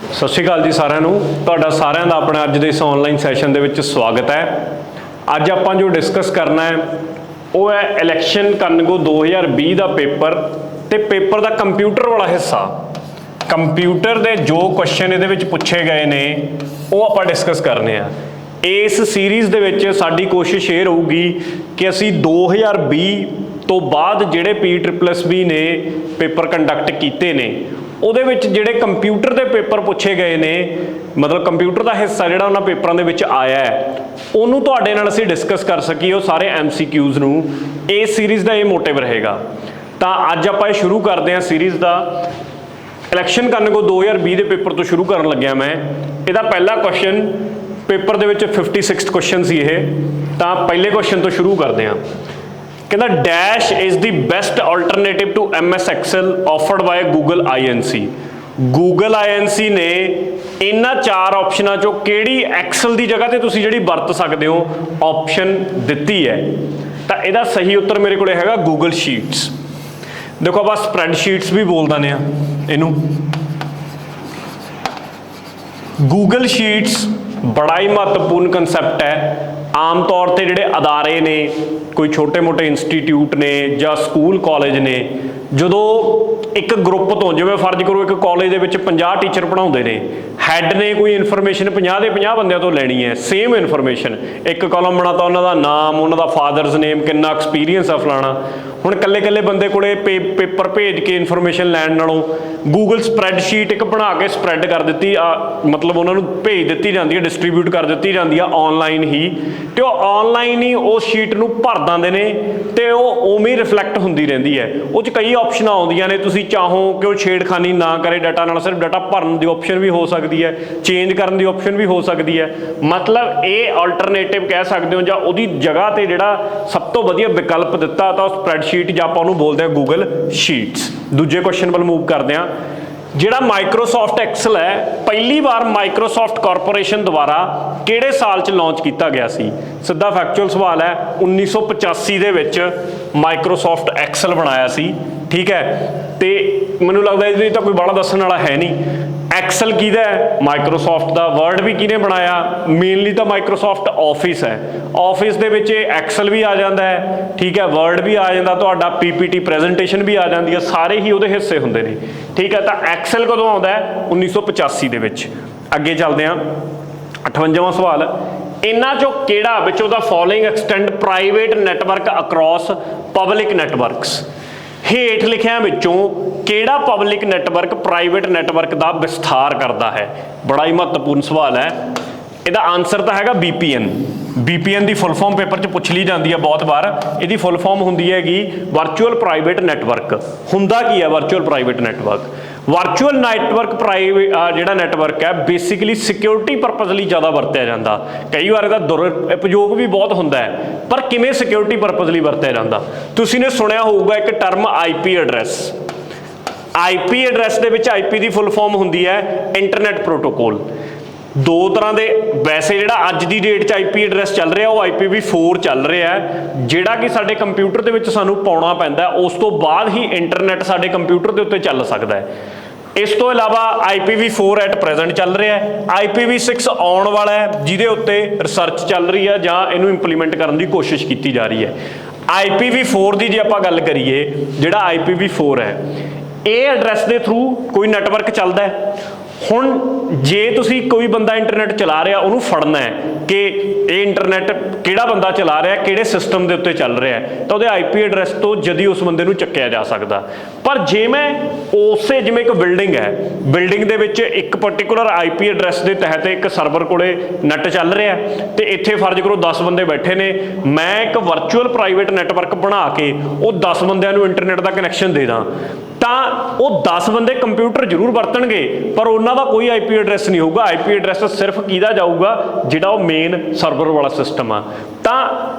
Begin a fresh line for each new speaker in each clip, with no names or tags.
ਸਤਿ ਸ਼੍ਰੀ ਅਕਾਲ ਜੀ ਸਾਰਿਆਂ ਨੂੰ। ਤੁਹਾਡਾ ਸਾਰਿਆਂ ਦਾ ਆਪਣਾ ਅੱਜ ਦੇ ਇਸ ਆਨਲਾਈਨ ਸੈਸ਼ਨ ਦੇ ਵਿੱਚ ਸਵਾਗਤ ਹੈ। ਅੱਜ ਆਪਾਂ ਜੋ ਡਿਸਕਸ ਕਰਨਾ ਹੈ ਉਹ ਹੈ ਇਲੈਕਸ਼ਨ ਕਰਨਗੋ 2020 ਦਾ ਪੇਪਰ ਤੇ ਪੇਪਰ ਦਾ ਕੰਪਿਊਟਰ ਵਾਲਾ ਹਿੱਸਾ। ਕੰਪਿਊਟਰ ਦੇ ਜੋ ਕੁਐਸਚਨ ਇਹਦੇ ਵਿੱਚ ਪੁੱਛੇ ਗਏ ਨੇ ਉਹ ਆਪਾਂ ਡਿਸਕਸ ਕਰਨੇ ਆ। ਇਸ ਸੀਰੀਜ਼ ਦੇ ਵਿੱਚ ਸਾਡੀ ਕੋਸ਼ਿਸ਼ ਇਹ ਰਹੂਗੀ ਕਿ ਅਸੀਂ 2020 ਤੋਂ ਬਾਅਦ ਜਿਹੜੇ PSSB ਨੇ ਪੇਪਰ ਕੰਡਕਟ ਕੀਤੇ ਨੇ ਉਹਦੇ ਵਿੱਚ ਜਿਹੜੇ ਕੰਪਿਊਟਰ ਦੇ ਪੇਪਰ ਪੁੱਛੇ ਗਏ ਨੇ, ਮਤਲਬ ਕੰਪਿਊਟਰ ਦਾ ਹਿੱਸਾ ਜਿਹੜਾ ਉਹਨਾਂ ਪੇਪਰਾਂ ਦੇ ਵਿੱਚ ਆਇਆ ਹੈ ਉਹਨੂੰ ਤੁਹਾਡੇ ਨਾਲ ਅਸੀਂ ਡਿਸਕਸ ਕਰ ਸਕੀਏ, ਉਹ ਸਾਰੇ MCQs ਨੂੰ। ਇਸ ਸੀਰੀਜ਼ ਦਾ ਇਹ ਮੋਟਿਵ ਰਹੇਗਾ। ਤਾਂ ਅੱਜ ਆਪਾਂ ਇਹ ਸ਼ੁਰੂ ਕਰਦੇ ਹਾਂ ਸੀਰੀਜ਼ ਦਾ। ਇਲੈਕਸ਼ਨ ਕਰਨਗੋ 2020 ਦੇ ਪੇਪਰ ਤੋਂ ਸ਼ੁਰੂ ਕਰਨ ਲੱਗਿਆ ਮੈਂ। ਇਹਦਾ ਪਹਿਲਾ ਕੁਐਸਚਨ ਪੇਪਰ ਦੇ ਵਿੱਚ 56th ਕੁਐਸਚਨ ਸੀ ਇਹ। ਤਾਂ ਪਹਿਲੇ ਕੁਐਸਚਨ ਤੋਂ ਸ਼ੁਰੂ ਕਰਦੇ ਹਾਂ। ਕਹਿੰਦਾ dash is the best alternative to MS Excel offered by Google INC। Google INC ਨੇ ਇਹਨਾਂ ਚਾਰ ਆਪਸ਼ਨਾਂ ਚੋਂ ਕਿਹੜੀ ਐਕਸਲ ਦੀ ਜਗ੍ਹਾ ਤੇ ਤੁਸੀਂ ਜਿਹੜੀ ਵਰਤ ਸਕਦੇ ਹੋ ਆਪਸ਼ਨ ਦਿੱਤੀ ਹੈ। ਤਾਂ ਇਹਦਾ ਸਹੀ ਉੱਤਰ ਮੇਰੇ ਕੋਲ ਹੈਗਾ Google Sheets। ਦੇਖੋ ਆਪਾਂ ਸਪਰੈਡ ਸ਼ੀਟਸ ਵੀ ਬੋਲ ਦਿੰਦੇ ਆ ਇਹਨੂੰ। Google Sheets ਬੜਾ ਹੀ ਮਹੱਤਵਪੂਰਨ ਕੰਸੈਪਟ ਹੈ। ਆਮ ਤੌਰ ਤੇ ਜਿਹੜੇ ਅਦਾਰੇ ਨੇ, ਕੋਈ ਛੋਟੇ ਮੋਟੇ ਇੰਸਟੀਟਿਊਟ ਨੇ ਜਾਂ ਸਕੂਲ ਕਾਲਜ ਨੇ, ਜਦੋਂ ਇੱਕ ਗਰੁੱਪ ਤੋਂ, ਜਿਵੇਂ ਫਰਜ਼ ਕਰੋ ਇੱਕ ਕਾਲਜ ਦੇ ਵਿੱਚ 50 ਟੀਚਰ ਪੜ੍ਹਾਉਂਦੇ ਨੇ, ਹੈੱਡ ਨੇ ਕੋਈ ਇਨਫੋਰਮੇਸ਼ਨ 50 ਦੇ 50 ਬੰਦਿਆਂ ਤੋਂ ਲੈਣੀ ਹੈ, ਸੇਮ ਇਨਫੋਰਮੇਸ਼ਨ। ਇੱਕ ਕਾਲਮ ਬਣਾਤਾ, ਉਹਨਾਂ ਦਾ ਨਾਮ, ਉਹਨਾਂ ਦਾ ਫਾਦਰਸ ਨੇਮ, ਕਿੰਨਾ ਐਕਸਪੀਰੀਅੰਸ ਆ ਫਲਾਣਾ। ਹੁਣ ਇਕੱਲੇ ਬੰਦੇ ਕੋਲੇ ਪੇਪਰ ਭੇਜ ਕੇ ਇਨਫੋਰਮੇਸ਼ਨ ਲੈਣ ਨਾਲੋਂ ਗੂਗਲ ਸਪਰੈਡਸ਼ੀਟ ਇੱਕ ਬਣਾ ਕੇ ਸਪਰੈਡ ਕਰ ਦਿੱਤੀ, ਮਤਲਬ ਉਹਨਾਂ ਨੂੰ ਭੇਜ ਦਿੱਤੀ ਜਾਂਦੀ ਹੈ, ਡਿਸਟਰੀਬਿਊਟ ਕਰ ਦਿੱਤੀ ਜਾਂਦੀ ਆ ਆਨਲਾਈਨ ਹੀ, ਤੇ ਉਹ ਆਨਲਾਈਨ ਹੀ ਉਸ ਸ਼ੀਟ ਨੂੰ ਭਰ ਦਿੰਦੇ ਨੇ ਤੇ ਉਹ ਉਵੇਂ ਹੀ ਰਿਫਲੈਕਟ ਹੁੰਦੀ ਰਹਿੰਦੀ ਹੈ। ਉਹ 'ਚ ਕਈ ਆਪਸ਼ਨਾਂ ਆਉਂਦੀਆਂ ਨੇ, ਤੁਸੀਂ ਚਾਹੋ ਕਿ ਉਹ ਛੇੜਖਾਨੀ ਨਾ ਕਰੇ ਡਾਟਾ ਨਾਲ, ਸਿਰਫ ਡਾਟਾ ਭਰਨ ਦੀ ਆਪਸ਼ਨ ਵੀ ਹੋ ਸਕਦੀ ਹੈ, ਚੇਂਜ ਕਰਨ ਦੀ ਆਪਸ਼ਨ ਵੀ ਹੋ ਸਕਦੀ ਹੈ। ਮਤਲਬ ਇਹ ਆਲਟਰਨੇਟਿਵ ਕਹਿ ਸਕਦੇ ਹੋ, ਜਾਂ ਉਹਦੀ ਜਗ੍ਹਾ ਤੇ ਜਿਹੜਾ ਸਭ ਤੋਂ ਵਧੀਆ ਵਿਕਲਪ ਦਿੱਤਾ ਤਾਂ ਉਹ ਸਪਰੈਡਸ਼ੀਟ, ਜਾਂ ਆਪਾਂ ਉਹਨੂੰ ਬੋਲਦੇ ਹਾਂ Google Sheets। ਦੂਜੇ ਕੁਐਸਚਨ ਵੱਲ ਮੂਵ ਕਰਦੇ ਹਾਂ। ਜਿਹੜਾ ਮਾਈਕਰੋਸਾਫਟ ਐਕਸਲ ਹੈ, ਪਹਿਲੀ ਵਾਰ ਮਾਈਕਰੋਸਾਫਟ ਕਾਰਪੋਰੇਸ਼ਨ ਦੁਆਰਾ ਕਿਹੜੇ ਸਾਲ 'ਚ ਲਾਂਚ ਕੀਤਾ ਗਿਆ ਸੀ? ਸਿੱਧਾ ਫੈਕਚੁਅਲ ਸਵਾਲ ਹੈ। 1985 ਦੇ ਵਿੱਚ ਮਾਈਕਰੋਸਾਫਟ ਐਕਸਲ ਬਣਾਇਆ ਸੀ, ਠੀਕ ਹੈ। ਤੇ ਮੈਨੂੰ ਲੱਗਦਾ ਇਹਦੇ ਵਿੱਚ ਤਾਂ ਕੋਈ ਬਾਹਲਾ ਦੱਸਣ ਵਾਲਾ ਹੈ ਨਹੀਂ। ਐਕਸਲ ਕਿਹਦਾ ਹੈ? ਮਾਈਕਰੋਸਾਫਟ ਦਾ। ਵਰਡ ਵੀ ਕਿਹਨੇ ਬਣਾਇਆ? ਮੇਨਲੀ ਤਾਂ ਮਾਈਕਰੋਸਾਫਟ ਆਫਿਸ ਹੈ। ਆਫਿਸ ਦੇ ਵਿੱਚ ਐਕਸਲ ਵੀ ਆ ਜਾਂਦਾ ਹੈ, ਠੀਕ ਹੈ, ਵਰਡ ਵੀ ਆ ਜਾਂਦਾ, ਤੁਹਾਡਾ PPT ਪ੍ਰੈਜੈਂਟੇਸ਼ਨ ਵੀ ਆ ਜਾਂਦੀ ਹੈ, ਸਾਰੇ ਹੀ ਉਹਦੇ ਹਿੱਸੇ ਹੁੰਦੇ ਨੇ, ਠੀਕ ਹੈ। ਤਾਂ ਐਕਸਲ ਕਦੋਂ ਆਉਂਦਾ ਹੈ? 1985 ਦੇ ਵਿੱਚ। ਅੱਗੇ ਚੱਲਦੇ ਹਾਂ। 58ਵਾਂ ਸਵਾਲ, ਇਹਨਾਂ ਚੋਂ ਕਿਹੜਾ ਵਿੱਚੋਂ the following extend private network across public networks? ਹੇਠ ਲਿਖਿਆਂ ਵਿੱਚੋਂ ਕਿਹੜਾ ਪਬਲਿਕ ਨੈਟਵਰਕ ਪ੍ਰਾਈਵੇਟ ਨੈਟਵਰਕ ਦਾ ਵਿਸਥਾਰ ਕਰਦਾ ਹੈ? ਬੜਾ ਹੀ ਮਹੱਤਵਪੂਰਨ ਸਵਾਲ ਹੈ। ਇਹਦਾ ਆਨਸਰ ਤਾਂ ਹੈਗਾ VPN। VPN ਦੀ ਫੁੱਲ ਫਾਰਮ ਪੇਪਰ 'ਚ ਪੁੱਛ ਲਈ ਜਾਂਦੀ ਹੈ ਬਹੁਤ ਵਾਰ। ਇਹਦੀ ਫੁੱਲ ਫਾਰਮ ਹੁੰਦੀ ਹੈਗੀ ਵਰਚੁਅਲ ਪ੍ਰਾਈਵੇਟ ਨੈਟਵਰਕ। ਹੁੰਦਾ ਕੀ ਹੈ virtual private network? Virtual network ਜਿਹੜਾ ਨੈਟਵਰਕ ਹੈ ਬੇਸਿਕਲੀ ਸਿਕਿਉਰਿਟੀ ਪਰਪਸ ਲਈ ਜ਼ਿਆਦਾ ਵਰਤਿਆ ਜਾਂਦਾ। ਕਈ ਵਾਰ ਇਹਦਾ ਦੁਰਉਪਯੋਗ ਵੀ ਬਹੁਤ ਹੁੰਦਾ ਹੈ, ਪਰ ਕਿਵੇਂ ਸਿਕਿਉਰਿਟੀ ਪਰਪਸ ਲਈ ਵਰਤਿਆ ਜਾਂਦਾ? ਤੁਸੀਂ ਨੇ ਸੁਣਿਆ ਹੋਊਗਾ ਇੱਕ term IP address. IP address ਦੇ ਵਿੱਚ IP ਦੀ ਫੁੱਲ ਫਾਰਮ ਹੁੰਦੀ ਹੈ ਇੰਟਰਨੈਟ ਪ੍ਰੋਟੋਕੋਲ। ਦੋ ਤਰ੍ਹਾਂ ਦੇ, ਵੈਸੇ ਜਿਹੜਾ ਅੱਜ ਦੀ ਡੇਟ 'ਚ IP ਐਡਰੈਸ ਚੱਲ ਰਿਹਾ ਉਹ IPv4 ਚੱਲ ਰਿਹਾ ਹੈ, ਜਿਹੜਾ ਕਿ ਸਾਡੇ ਕੰਪਿਊਟਰ ਦੇ ਵਿੱਚ ਸਾਨੂੰ ਪਾਉਣਾ ਪੈਂਦਾ। ਉਸ ਤੋਂ ਬਾਅਦ ਹੀ ਇੰਟਰਨੈਟ ਸਾਡੇ ਕੰਪਿਊਟਰ ਦੇ ਉੱਤੇ ਚੱਲ ਸਕਦਾ ਹੈ। ਇਸ ਤੋਂ ਇਲਾਵਾ IPv4 ਐਟ ਪ੍ਰੈਜ਼ੈਂਟ ਚੱਲ ਰਿਹਾ ਹੈ। IPv6 ਆਉਣ ਵਾਲਾ ਹੈ, ਜਿਹਦੇ ਉੱਤੇ ਰਿਸਰਚ ਚੱਲ ਰਹੀ ਹੈ ਜਾਂ ਇਹਨੂੰ ਇੰਪਲੀਮੈਂਟ ਕਰਨ ਦੀ ਕੋਸ਼ਿਸ਼ ਕੀਤੀ ਜਾ ਰਹੀ ਹੈ। IPv4 ਦੀ ਜੇ ਆਪਾਂ ਗੱਲ ਕਰੀਏ, ਜਿਹੜਾ IPv4 ਹੈ ਇਹ ਐਡਰੈਸ ਦੇ ਥਰੂ ਕੋਈ ਨੈਟਵਰਕ ਚੱਲਦਾ ਹੈ। ਹੁਣ ਜੇ ਤੁਸੀਂ ਕੋਈ ਬੰਦਾ ਇੰਟਰਨੈਟ ਚਲਾ ਰਿਹਾ, ਉਹਨੂੰ ਫੜਨਾ ਹੈ ਕਿ ਇਹ ਇੰਟਰਨੈਟ ਕਿਹੜਾ ਬੰਦਾ ਚਲਾ ਰਿਹਾ, ਕਿਹੜੇ ਸਿਸਟਮ ਦੇ ਉੱਤੇ ਚੱਲ ਰਿਹਾ, ਤਾਂ ਉਹਦੇ IP ਐਡਰੈਸ ਤੋਂ ਜਦੀ ਉਸ ਬੰਦੇ ਨੂੰ ਚੱਕਿਆ ਜਾ ਸਕਦਾ। ਪਰ ਜੇ ਮੈਂ ਉਸੇ, ਜਿਵੇਂ ਇੱਕ ਬਿਲਡਿੰਗ ਹੈ, ਬਿਲਡਿੰਗ ਦੇ ਵਿੱਚ ਇੱਕ ਪਰਟੀਕੂਲਰ IP ਐਡਰੈਸ ਦੇ ਤਹਿਤ ਇੱਕ ਸਰਵਰ ਕੋਲੇ ਨੈਟ ਚੱਲ ਰਿਹਾ ਤੇ ਇੱਥੇ ਫਰਜ਼ ਕਰੋ 10 ਬੰਦੇ ਬੈਠੇ ਨੇ, ਮੈਂ ਇੱਕ ਵਰਚੁਅਲ ਪ੍ਰਾਈਵੇਟ ਨੈਟਵਰਕ ਬਣਾ ਕੇ ਉਹ 10 ਬੰਦਿਆਂ ਨੂੰ ਇੰਟਰਨੈਟ ਦਾ ਕਨੈਕਸ਼ਨ ਦੇ ਦਾਂ, ਤਾਂ ਉਹ 10 ਬੰਦੇ ਕੰਪਿਊਟਰ ਜ਼ਰੂਰ ਵਰਤਣਗੇ ਪਰ ਉਹਨਾਂ ਦਾ ਕੋਈ IP ਐਡਰੈਸ ਨਹੀਂ ਹੋਊਗਾ। IP ਐਡਰੈਸ ਸਿਰਫ ਕਿਹਦਾ ਜਾਊਗਾ? ਜਿਹੜਾ ਉਹ ਮੇਨ ਸਰਵਰ ਵਾਲਾ ਸਿਸਟਮ ਆ। ਤਾਂ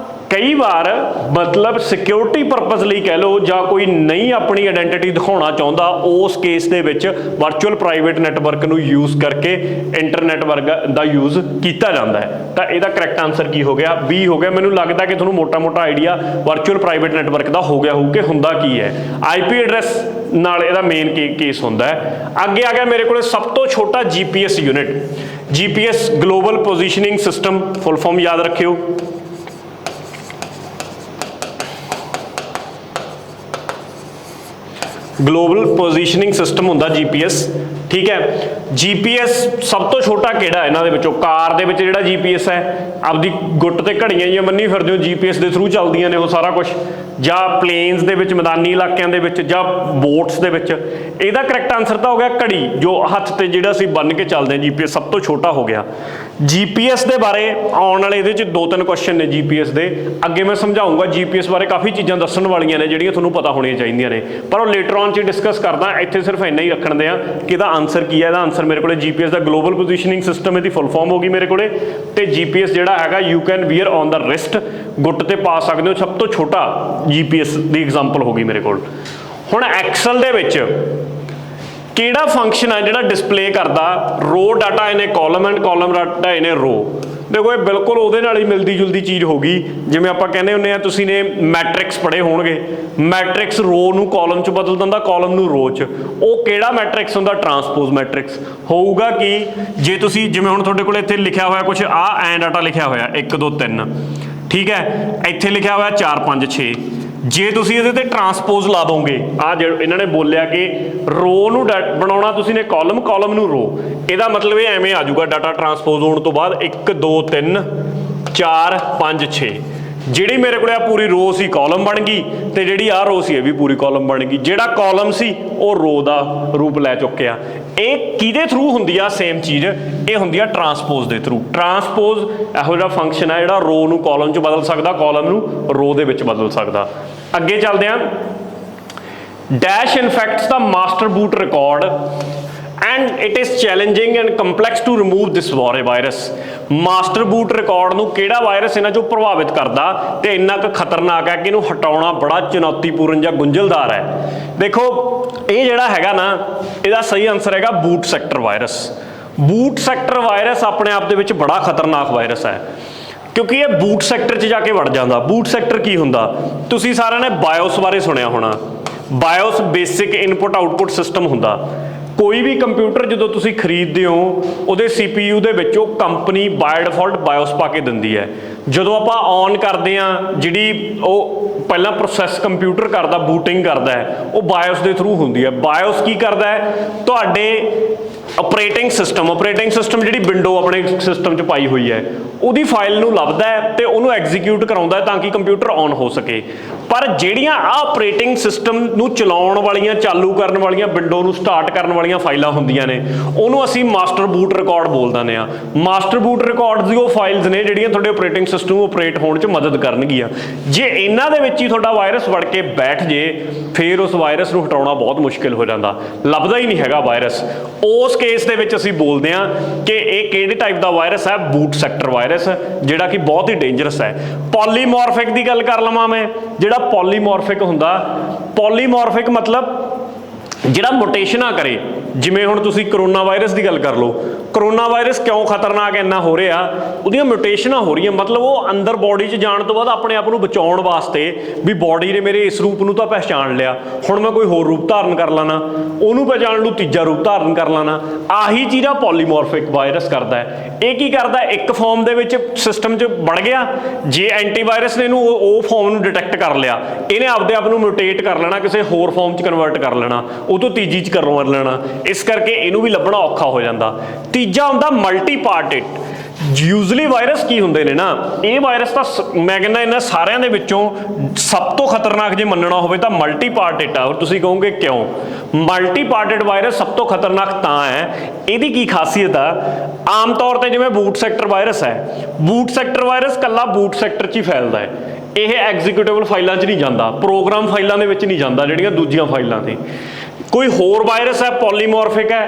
कई बार मतलब सिक्योरिटी परपज़ ਲਈ कह लो ਜਾਂ कोई नहीं अपनी आइडेंटिटी दिखाना चाहता उस केस ਦੇ ਵਿੱਚ वर्चुअल प्राइवेट नैटवर्क ਨੂੰ यूज़ करके इंटरनेट ਦਾ यूज़ किया जाता है। तो ਇਹਦਾ ਕਰੈਕਟ ਆਨਸਰ ਕੀ ਹੋ ਗਿਆ? बी हो गया। ਮੈਨੂੰ ਲੱਗਦਾ ਕਿ ਤੁਹਾਨੂੰ ਮੋਟਾ-ਮੋਟਾ ਆਈਡੀਆ वर्चुअल प्राइवेट नैटवर्क ਦਾ ਹੋ ਗਿਆ ਹੋਊ ਕਿ ਹੁੰਦਾ ਕੀ ਹੈ। IP ਐਡਰੈਸ ਨਾਲ ਇਹਦਾ ਮੇਨ ਕੇਸ ਹੁੰਦਾ ਹੈ। ਅੱਗੇ ਆ ਗਿਆ ਮੇਰੇ ਕੋਲੇ ਸਭ ਤੋਂ ਛੋਟਾ GPS unit, GPS global positioning system, full form याद रखियो। ग्लोबल पोजिशनिंग सिस्टम होंदा GPS, ठीक है। GPS सब तो छोटा किहड़ा इन्हां दे विचों? कार दे विच जिहड़ा GPS है आपदी गुੱਟ ते घड़ियां जिहियां मन्नी फिरदे हो, GPS दे थ्रू चलदियां ने वो सारा कुछ, ਜਾਂ ਪਲੇਨਸ ਦੇ ਵਿੱਚ ਮੈਦਾਨੀ ਇਲਾਕਿਆਂ ਦੇ ਵਿੱਚ ਜਾਂ ਬੋਟਸ ਦੇ ਵਿੱਚ। ਇਹਦਾ ਕਰੈਕਟ ਆਨਸਰ ਤਾਂ ਹੋ ਗਿਆ ਘੜੀ, ਜੋ ਹੱਥ ਤੇ ਜਿਹੜਾ ਅਸੀਂ ਬੰਨ ਕੇ ਚੱਲਦੇ ਹਾਂ। GPS ਸਭ ਤੋਂ ਛੋਟਾ ਹੋ ਗਿਆ। GPS ਦੇ ਬਾਰੇ ਆਉਣ ਵਾਲੇ ਇਹਦੇ 'ਚ 2-3 ਕੁਐਸਚਨ ਨੇ GPS ਦੇ, ਅੱਗੇ ਮੈਂ ਸਮਝਾਉਂਗਾ। GPS ਬਾਰੇ ਕਾਫੀ ਚੀਜ਼ਾਂ ਦੱਸਣ ਵਾਲੀਆਂ ਨੇ ਜਿਹੜੀਆਂ ਤੁਹਾਨੂੰ ਪਤਾ ਹੋਣੀਆਂ ਚਾਹੀਦੀਆਂ ਨੇ, ਪਰ ਉਹ ਲੇਟਰ ਔਨ 'ਚ ਡਿਸਕਸ ਕਰਦਾ। ਇੱਥੇ ਸਿਰਫ ਇੰਨਾ ਹੀ ਰੱਖਣ ਦੇ ਆ ਕਿ ਇਹਦਾ ਆਨਸਰ ਕੀ ਹੈ। ਇਹਦਾ ਆਨਸਰ ਮੇਰੇ ਕੋਲੇ GPS ਦਾ ਗਲੋਬਲ ਪੋਜੀਸ਼ਨਿੰਗ ਸਿਸਟਮ, ਇਹਦੀ ਫੁੱਲ ਫਾਰਮ ਹੋ ਗਈ ਮੇਰੇ ਕੋਲੇ। ਤੇ GPS ਜਿਹੜਾ ਹੈਗਾ you can wear on the wrist, ਗੁੱਟ ਤੇ ਪਾ ਸਕਦੇ ਹੋ। ਸਭ ਤੋਂ ਛੋਟਾ GPS ਦੀ ਐਗਜ਼ਾਮਪਲ ਹੋ ਗਈ ਮੇਰੇ ਕੋਲ। ਹੁਣ ਐਕਸਲ ਦੇ ਵਿੱਚ ਕਿਹੜਾ ਫੰਕਸ਼ਨ ਹੈ ਜਿਹੜਾ ਡਿਸਪਲੇ ਕਰਦਾ row data in a column and column data in a row? देखो ये बिल्कुल ਉਹਦੇ ਨਾਲ ਹੀ ਮਿਲਦੀ ਜੁਲਦੀ ਚੀਜ਼ ਹੋ ਗਈ। ਜਿਵੇਂ ਆਪਾਂ ਕਹਿੰਦੇ ਹੁੰਦੇ ਆ, ਤੁਸੀਂ ਨੇ ਮੈਟ੍ਰਿਕਸ ਪੜ੍ਹੇ ਹੋਣਗੇ, ਮੈਟ੍ਰਿਕਸ ਰੋ ਨੂੰ ਕਾਲਮ 'ਚ ਬਦਲ ਦਿੰਦਾ, ਕਾਲਮ ਨੂੰ ਰੋ 'ਚ। ਉਹ ਕਿਹੜਾ ਮੈਟ੍ਰਿਕਸ ਹੁੰਦਾ? ਟਰਾਂਸਪੋਜ਼ ਮੈਟ੍ਰਿਕਸ ਹੋਊਗਾ। ਕਿ ਜੇ ਤੁਸੀਂ ਜਿਵੇਂ ਹੁਣ ਤੁਹਾਡੇ ਕੋਲ ਇੱਥੇ ਲਿਖਿਆ ਹੋਇਆ ਕੁਛ ਐ ਡਾਟਾ ਲਿਖਿਆ ਹੋਇਆ 1 2 3, ਠੀਕ ਹੈ, ਇੱਥੇ ਲਿਖਿਆ ਹੋਇਆ 4 5 6। ਜੇ ਤੁਸੀਂ ਇਹਦੇ ਤੇ ਟਰਾਂਸਪੋਜ਼ ਲਾ ਦੋਗੇ, ਆ ਜਿਹੜਾ ਇਹਨਾਂ ਨੇ ਬੋਲਿਆ ਕਿ ਰੋ ਨੂੰ ਬਣਾਉਣਾ ਤੁਸੀਂ ਨੇ ਕਾਲਮ, ਕਾਲਮ ਨੂੰ ਰੋ, ਇਹਦਾ ਮਤਲਬ ਇਹ ਐਵੇਂ ਆ ਜਾਊਗਾ ਡਾਟਾ ਟਰਾਂਸਪੋਜ਼ ਹੋਣ ਤੋਂ ਬਾਅਦ 1 2 3 4 5 6। ਜਿਹੜੀ ਮੇਰੇ ਕੋਲ ਆ ਪੂਰੀ ਰੋ ਸੀ ਕਾਲਮ ਬਣ ਗਈ, ਤੇ ਜਿਹੜੀ ਆ ਰੋ ਸੀ ਇਹ ਵੀ ਪੂਰੀ ਕਾਲਮ ਬਣ ਗਈ। ਜਿਹੜਾ ਕਾਲਮ ਸੀ ਉਹ ਰੋ ਦਾ ਰੂਪ ਲੈ ਚੁੱਕਿਆ। ਇਹ ਕਿਹਦੇ ਥਰੂ ਹੁੰਦੀ ਆ ਸੇਮ ਚੀਜ਼? ਇਹ ਹੁੰਦੀ ਆ ਟਰਾਂਸਪੋਜ਼ ਦੇ ਥਰੂ। ਟਰਾਂਸਪੋਜ਼ ਇਹੋ ਜਿਹਾ ਫੰਕਸ਼ਨ ਹੈ ਜਿਹੜਾ ਰੋ ਨੂੰ ਕਾਲਮ 'ਚ ਬਦਲ ਸਕਦਾ, ਕਾਲਮ ਨੂੰ ਰੋ ਦੇ ਵਿੱਚ ਬਦਲ ਸਕਦਾ। ਅੱਗੇ ਚੱਲਦੇ ਹਾਂ। ਡੈਸ਼ ਇਨਫੈਕਟਸ ਦਾ master boot record and it is challenging and complex to remove this virus। Master boot record ਨੂੰ ਕਿਹੜਾ ਵਾਇਰਸ ਇਹਨਾਂ ਚੋਂ ਪ੍ਰਭਾਵਿਤ ਕਰਦਾ ਤੇ ਇੰਨਾ ਕੁ ਖਤਰਨਾਕ ਹੈ ਕਿ ਇਹਨੂੰ ਹਟਾਉਣਾ ਬੜਾ ਚੁਣੌਤੀਪੂਰਨ ਜਾਂ ਗੁੰਝਲਦਾਰ ਹੈ। ਦੇਖੋ ਇਹ ਜਿਹੜਾ ਹੈਗਾ ਨਾ, ਇਹਦਾ ਸਹੀ ਆਨਸਰ ਹੈਗਾ boot sector virus. Boot sector virus ਆਪਣੇ ਆਪ ਦੇ ਵਿੱਚ ਬੜਾ ਖਤਰਨਾਕ ਵਾਇਰਸ ਹੈ, ਕਿਉਂਕਿ ਇਹ ਬੂਟ ਸੈਕਟਰ 'ਚ ਜਾ ਕੇ ਵੜ ਜਾਂਦਾ। ਬੂਟ ਸੈਕਟਰ ਕੀ ਹੁੰਦਾ? ਤੁਸੀਂ ਸਾਰਿਆਂ ਨੇ ਬਾਇਓਸ ਬਾਰੇ ਸੁਣਿਆ ਹੋਣਾ। ਬਾਇਓਸ ਬੇਸਿਕ ਇਨਪੁਟ ਆਊਟਪੁੱਟ ਸਿਸਟਮ ਹੁੰਦਾ। ਕੋਈ ਵੀ ਕੰਪਿਊਟਰ ਜਦੋਂ ਤੁਸੀਂ ਖਰੀਦਦੇ ਹੋ, ਉਹਦੇ CPU ਦੇ ਵਿੱਚ ਉਹ ਕੰਪਨੀ ਬਾਏ ਡਿਫਾਲਟ ਬਾਇਓਸ ਪਾ ਕੇ ਦਿੰਦੀ ਹੈ। ਜਦੋਂ ਆਪਾਂ ਔਨ ਕਰਦੇ ਹਾਂ, ਜਿਹੜੀ ਉਹ ਪਹਿਲਾਂ ਪ੍ਰੋਸੈਸ ਕੰਪਿਊਟਰ ਕਰਦਾ, ਬੂਟਿੰਗ ਕਰਦਾ ਹੈ, ਉਹ ਬਾਇਓਸ ਦੇ ਥਰੂ ਹੁੰਦੀ ਹੈ। ਬਾਇਓਸ ਕੀ ਕਰਦਾ ਹੈ? ਤੁਹਾਡੇ ਆਪਰੇਟਿੰਗ ਸਿਸਟਮ ਜਿਹੜੀ ਵਿੰਡੋ ਆਪਣੇ ਸਿਸਟਮ 'ਚ ਪਾਈ ਹੋਈ ਹੈ, ਉਹਦੀ ਫਾਈਲ ਨੂੰ ਲੱਭਦਾ ਹੈ ਤੇ ਉਹਨੂੰ ਐਗਜ਼ੀਕਿਊਟ ਕਰਾਉਂਦਾ ਹੈ ਤਾਂ ਕਿ ਕੰਪਿਊਟਰ ਔਨ ਹੋ ਸਕੇ। ਪਰ ਜਿਹੜੀਆਂ ਆਪਰੇਟਿੰਗ ਸਿਸਟਮ ਨੂੰ ਚਲਾਉਣ ਵਾਲੀਆਂ, ਚਾਲੂ ਕਰਨ ਵਾਲੀਆਂ, ਵਿੰਡੋ ਨੂੰ ਸਟਾਰਟ ਕਰਨ ਵਾਲੀਆਂ ਫਾਈਲਾਂ ਹੁੰਦੀਆਂ ਨੇ, ਉਹਨੂੰ ਅਸੀਂ ਮਾਸਟਰ ਬੂਟ ਰਿਕਾਰਡ ਬੋਲ ਦਿੰਦੇ ਹਾਂ। ਮਾਸਟਰ ਬੂਟ ਰਿਕਾਰਡ ਦੀ ਉਹ ਫਾਈਲਸ ਨੇ ਜਿਹੜੀਆਂ ਤੁਹਾਡੇ ਆਪਰੇਟਿੰਗ ਸਿਸਟਮ ਨੂੰ ਆਪਰੇਟ ਹੋਣ 'ਚ ਮਦਦ ਕਰਨਗੀਆਂ। ਜੇ ਇਹਨਾਂ ਦੇ ਵਿੱਚ ਹੀ ਤੁਹਾਡਾ ਵਾਇਰਸ ਵੜ ਕੇ ਬੈਠ ਜੇ, ਫਿਰ ਉਸ ਵਾਇਰਸ ਨੂੰ ਹਟਾਉਣਾ ਬਹੁਤ ਮੁਸ਼ਕਿਲ ਹੋ ਜਾਂਦਾ, ਲੱਭਦਾ ਹੀ ਨਹੀਂ ਹੈਗਾ ਵਾਇਰਸ। ਉਸ ਕੇਸ ਦੇ ਵਿੱਚ ਅਸੀਂ ਬੋਲਦੇ ਹਾਂ ਕਿ ਇਹ ਕਿਹੜੇ ਟਾਈਪ ਦਾ ਵਾਇਰਸ ਹੈ? ਬੂਟ ਸੈਕਟਰ ਵਾਇਰਸ, ਜਿਹੜਾ ਕਿ ਬਹੁਤ ਹੀ ਡੇਂਜਰਸ ਹੈ। ਪੋਲੀਮੋਰਫਿਕ ਦੀ ਗੱਲ ਕਰ ਲਵਾਂ ਮੈਂ। ਜਿਹੜਾ ਪੋਲੀਮੋਰਫਿਕ ਹੁੰਦਾ, ਪੋਲੀਮੋਰਫਿਕ ਮਤਲਬ ਜਿਹੜਾ ਮੋਟੇਸ਼ਨਾਂ ਕਰੇ। ਜਿਵੇਂ ਹੁਣ ਤੁਸੀਂ ਕਰੋਨਾ ਵਾਇਰਸ ਦੀ ਗੱਲ ਕਰ ਲਓ। ਕਰੋਨਾ ਵਾਇਰਸ ਕਿਉਂ ਖਤਰਨਾਕ ਇੰਨਾ ਹੋ ਰਿਹਾ? ਉਹਦੀਆਂ ਮਿਊਟੇਸ਼ਨਾਂ ਹੋ ਰਹੀਆਂ, ਮਤਲਬ ਉਹ ਅੰਦਰ ਬੋਡੀ 'ਚ ਜਾਣ ਤੋਂ ਬਾਅਦ ਆਪਣੇ ਆਪ ਨੂੰ ਬਚਾਉਣ ਵਾਸਤੇ ਵੀ ਬੋਡੀ ਨੇ ਮੇਰੇ ਇਸ ਰੂਪ ਨੂੰ ਤਾਂ ਪਹਿਚਾਣ ਲਿਆ, ਹੁਣ ਮੈਂ ਕੋਈ ਹੋਰ ਰੂਪ ਧਾਰਨ ਕਰ ਲੈਣਾ, ਉਹਨੂੰ ਪਹਿਚਾਣ ਨੂੰ ਤੀਜਾ ਰੂਪ ਧਾਰਨ ਕਰ ਲੈਣਾ। ਆਹੀ ਚੀਜ਼ਾਂ ਪੋਲੀਮੋਰਫਿਕ ਵਾਇਰਸ ਕਰਦਾ ਹੈ। ਇਹ ਕੀ ਕਰਦਾ? ਇੱਕ ਫਾਰਮ ਦੇ ਵਿੱਚ ਸਿਸਟਮ 'ਚ ਵੜ ਗਿਆ, ਜੇ ਐਂਟੀਵਾਇਰਸ ਨੇ ਇਹਨੂੰ ਉਹ ਫਾਰਮ ਨੂੰ ਡਿਟੈਕਟ ਕਰ ਲਿਆ, ਇਹਨੇ ਆਪਦੇ ਆਪ ਨੂੰ ਮਿਊਟੇਟ ਕਰ ਲੈਣਾ, ਕਿਸੇ ਹੋਰ ਫਾਰਮ 'ਚ ਕਨਵਰਟ ਕਰ ਲੈਣਾ, ਉਹ ਤੋਂ ਤੀਜੀ 'ਚ ਕਰ ਲੈਣਾ। ਇਸ ਕਰਕੇ ਇਹਨੂੰ ਵੀ ਲੱਭਣਾ ਔਖਾ ਹੋ ਜਾਂਦਾ। ਤੀਜਾ ਹੁੰਦਾ ਮਲਟੀ ਪਾਰਟਿਡ। ਯੂਜ਼ਲੀ ਵਾਇਰਸ ਕੀ ਹੁੰਦੇ ਨੇ ਨਾ, ਇਹ ਵਾਇਰਸ ਤਾਂ ਮੈਂ ਕਹਿੰਦਾ ਇਹਨਾਂ ਸਾਰਿਆਂ ਦੇ ਵਿੱਚੋਂ ਸਭ ਤੋਂ ਖਤਰਨਾਕ ਜੇ ਮੰਨਣਾ ਹੋਵੇ ਤਾਂ ਮਲਟੀ ਪਾਰਟਿਡ ਆ। ਤੁਸੀਂ ਕਹੋਗੇ ਕਿਉਂ? ਮਲਟੀ ਪਾਰਟਿਡ ਵਾਇਰਸ ਸਭ ਤੋਂ ਖਤਰਨਾਕ ਤਾਂ ਹੈ, ਇਹਦੀ ਕੀ ਖਾਸੀਅਤ ਆ? ਆਮ ਤੌਰ ਤੇ ਜਿਵੇਂ ਬੂਟ ਸੈਕਟਰ ਵਾਇਰਸ ਹੈ, ਬੂਟ ਸੈਕਟਰ ਵਾਇਰਸ ਕੱਲਾ ਬੂਟ ਸੈਕਟਰ 'ਚ ਹੀ ਫੈਲਦਾ ਹੈ। ਇਹ ਐਗਜ਼ੀਕਿਊਟੇਬਲ ਫਾਈਲਾਂ 'ਚ ਨਹੀਂ ਜਾਂਦਾ, ਪ੍ਰੋਗਰਾਮ ਫਾਈਲਾਂ ਦੇ ਵਿੱਚ ਨਹੀਂ ਜਾਂਦਾ, ਜਿਹੜੀਆਂ ਦੂਜੀਆਂ ਫਾਈਲਾਂ 'ਤੇ। कोई होर वायरस है पॉलीमॉर्फिक है,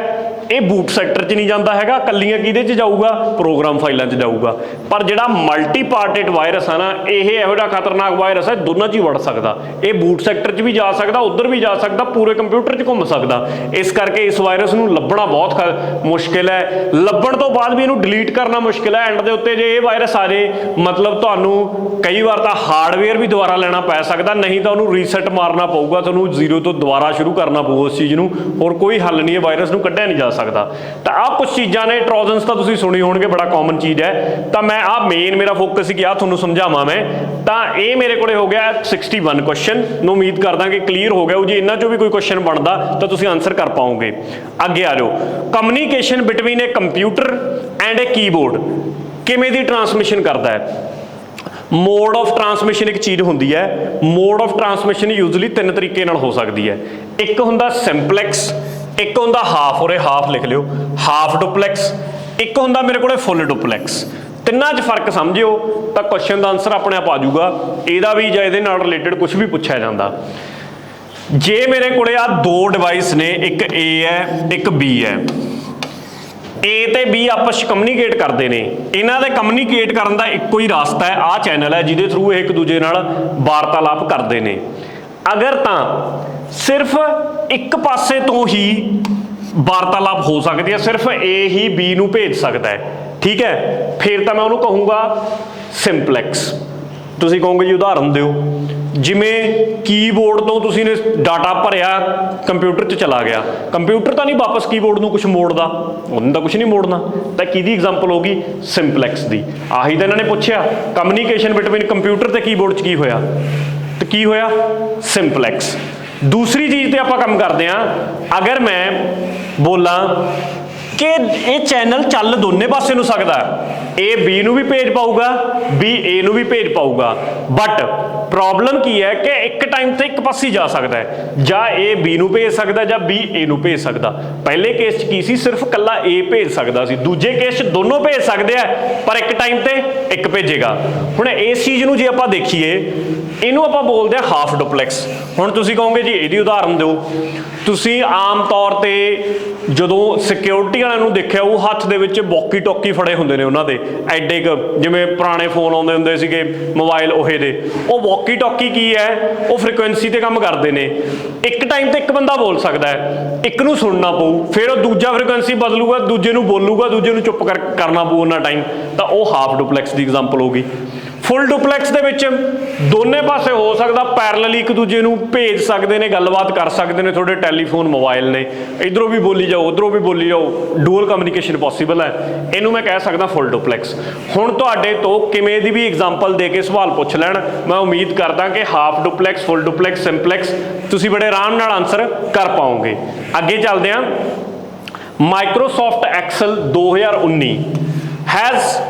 ये बूट सैक्टर च नहीं जाता हैगा, कल्लियां किहदे च जाऊगा, प्रोग्राम फाइलों च जाऊगा। पर जिहड़ा मल्टी पार्टेड वायरस है ना, ये इहो जिहा खतरनाक वायरस है, दोनों च ही वड़ सकदा, ये बूट सैक्टर च भी जा सकदा, उधर भी जा सकदा, पूरे कंप्यूटर च घुम सकदा। इस करके इस वायरस नूं लभना बहुत मुश्किल है, लभण तो बाद भी इहनूं डिलीट करना मुश्किल है। एंड दे उत्ते जे ये वायरस आ जाए, मतलब तुहानूं कई बार तां हार्डवेयर भी दोबारा लेना पै सकदा, नहीं तो उहनूं रीसैट मारना पऊगा, तुहानूं जीरो तो दोबारा शुरू करना पਊ उस चीज़ नूं, होर कोई हल नहीं है, वायरस नूं कढ़िया नहीं जा सकता। तो आ कुछ चीज़ां ने, ट्रोजन्स तो तुसीं सुनी होणगे, बड़ा कॉमन चीज़ है। तो मैं आ मेन मेरा फोकस ही क्या तुहानूं समझावां मैं, तो ये मेरे कोले हो गया 61 क्वेश्चन नूं, उम्मीद करदा कि क्लीयर हो गया जी। इन्हां चों भी कोई क्वेश्चन बनदा तो तुसीं आंसर कर पाओगे। अगे आ जाओ, communication between a computer and a keyboard किवें दी ट्रांसमिशन करदा है। मोड ऑफ ट्रांसमिशन एक चीज़ होंदी है, मोड ऑफ ट्रांसमिशन यूजली 3 तरीके नाल हो सकती है। एक हुंदा सिंपलैक्स, एक हुंदा हाफ, और हाफ लिख लियो, हाफ डुपलैक्स, एक हुंदा मेरे को फुल डुपलैक्स। तिन्नां 'च फर्क समझियो तो क्वेश्चन का आंसर अपने आप आ जाऊगा। इहदा भी जां इहदे नाल रिलेटेड कुछ भी पूछा जाता। जे मेरे को आ 2 डिवाइस ने, एक ए है एक बी है, ए ते बी आपस कम्यूनीकेट करते हैं, इन्हां दे कम्यूनीकेट करन दा इक्को ही रास्ता है, आ चैनल है जिहदे थ्रू एक दूजे नाल वार्तालाप करते हैं। अगर तां सिर्फ एक पासे तो ही वार्तालाप हो सकती है, सिर्फ ए ही बी नूं भेज सकता है, ठीक है, फिर तो मैं उन्होंने कहूँगा सिंपलैक्स। तुसीं कहोगे जी उदाहरण दिओ, जिमें कीबोर्ड तो तुसीं ने डाटा भरिया, कंप्यूटर 'च चला गया, कंप्यूटर तो नहीं वापस कीबोर्ड नूं कुछ मोड़दा, उन्हें तो कुछ नहीं मोड़ना, तो किहदी एग्जाम्पल होगी, सिंपलैक्स दी। आही तो इन्होंने पूछा कम्यूनीकेशन बिटवीन कंप्यूटर ते कीबोर्ड 'च की होया, तो की होया, सिंपलैक्स। दूसरी चीज़ तो आप काम करते हैं, अगर मैं बोला कि ये चैनल चल दोनों पासे नूं सकदा है, ए बी नूं भी भेज पाऊगा, बी ए नूं भी भेज पाऊगा, बट प्रॉब्लम की है कि एक टाइम तो एक पासे ही जा सकता है, जा ए बी नूं भेज सकदा जा बी ए नूं भेज सकदा। पहले केस च की सी, सिर्फ कल्ला ए भेज सकदा सी, दूजे केस च दोनों भेज सकते हैं, पर एक टाइम ते एक भेजेगा। हुण इस चीज़ नूं जे आपां देखीए, इनू आपां बोलते हैं हाफ डुपलैक्स। हुण तुसीं कहोगे जी इहदी उदाहरण दिओ, तुसीं आम तौर ते जदों सिक्योरिटी वालिਆਂ ਨੂੰ देखिया, वो हत्थ दे विच वॉकी टॉकी फड़े हुंदे ने उन्हां दे, एडे जिवें पुराने फोन आउंदे हुंदे सीगे मोबाइल, ओहे दे वो वॉकी टॉकी की है, वो फ्रीकुएंसी ते काम करते हैं। एक टाइम ते एक बंदा बोल सकता है, एक नूं सुनना पਊ, फिर वो दूजा फ्रीकुएंसी बदलूगा, दूजे नूं बोलूगा, दूजे नूं चुप करना पਊ उन्ना टाइम, तो वह हाफ डुपलैक्स की एग्जाम्पल होगी। फुल डुपलैक्स दे विच दोने पासे हो सकता, पैरलल एक दूजे नूं भेज सकते हैं, गलबात कर सकते हैं, थोड़े टैलीफोन मोबाइल ने, इधरों भी बोली जाओ उधरों भी बोली जाओ, डुअल कम्यूनीकेशन पॉसीबल है, इनू मैं कह सकदा फुल डुपलैक्स। हुण तुहाडे तो किवें दी भी एग्जाम्पल दे के सवाल पुछ लैण, मैं उम्मीद करदा कि हाफ डुपलैक्स, फुल डुपलैक्स, सिंपलैक्स तुसीं बड़े आराम नाल आंसर कर पाओगे। अगे चलदे हां, Microsoft Excel 2019 has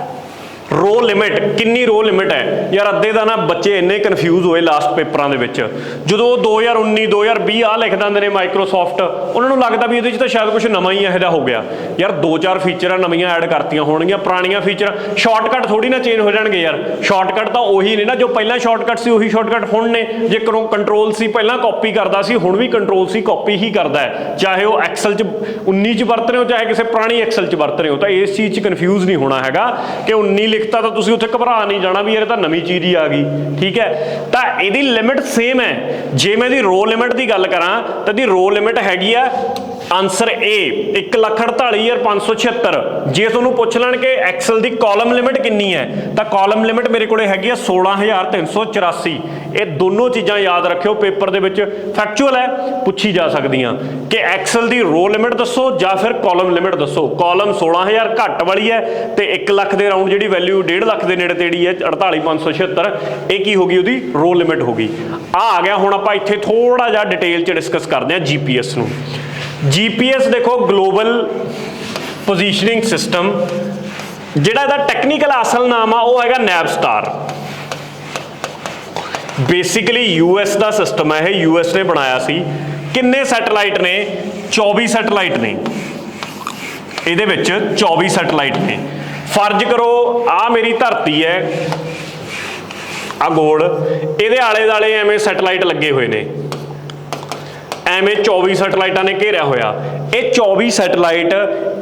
row limit, किन्नी रो लिमिट है यार, अद्धे का ना बच्चे इन्ने कन्फ्यूज होए लास्ट पेपरों के विच, जो 2019 2020 आ लिख देंगे ने माइक्रोसॉफ्ट, उन्होंने लगता भी ये तो शायद कुछ नवा ही इहो जिहा हो गया यार, 2-4 फीचर नवीं ऐड करतियां होणगियां, पुरानियां फीचर शॉर्टकट थोड़ी ना चेंज हो जाएंगे यार, शॉर्टकट तो उही ने ना जो पहला शॉर्टकट से उही शॉर्टकट हुण ने, जे कंट्रोल सी पहला कॉपी करता सी, हुण भी कंट्रोल सी कॉपी ही करता है, चाहे वो एक्सल 19 च वरत रहे हो, चाहे किसी पुरानी एक्सल 'च वरत रहे हो, तो इस चीज़ कन्फ्यूज नहीं होना हैगा कि 19 लिखता तो तुसीं उत्थे घबरा नहीं जाना भी यार, तो नवीं चीज़ ही आ गई, ठीक है। तो इहदी लिमिट सेम है, जे मैं रो लिमिट की गल करां तो दी रो लिमिट हैगी आ, आंसर ए 1,48,576। जे तुहानूं पुछ लैण कि एक्सल की कॉलम लिमिट कितनी है, तो कॉलम लिमिट मेरे को हैगी 16,384। ये दोनों चीज़ां याद रखियो, पेपर दे विच फैक्चुअल है, पूछी जा सकदियां कि एक्सल की रो लिमिट दसो या फिर कॉलम लिमिट दसो। कॉलम 16,000 घट वाली है, तो 1 लाख के राउंड जी वैल्यू 1.5 लाख के नेड़े तेड़ी है, 48,576, ये की होगी, उसकी रो लिमिट होगी। आ गया हुण आपां इत्थे थोड़ा जिहा डिटेल च डिस्कस करते हैं जीपीएस नूं। जीपीएस देखो ग्लोबल पोजीशनिंग सिस्टम, जिहड़ा इहदा टेक्नीकल असल नाम आ वो हैगा नैवस्टार। बेसिकली यूएस का सिस्टम है, यूएस ने बनाया सी। किन्ने सैटेलाइट ने, 24 सैटेलाइट ने, इहदे विच 24 सैटेलाइट ने। फर्ज करो आ मेरी धरती है, आ गोल, इहदे आले दुआले एवें सैटेलाइट लगे हुए ने, ਐਵੇਂ 24 ਸੈਟਲਾਈਟਾਂ ਨੇ ਘੇਰਿਆ ਹੋਇਆ। ਇਹ 24 ਸੈਟਲਾਈਟ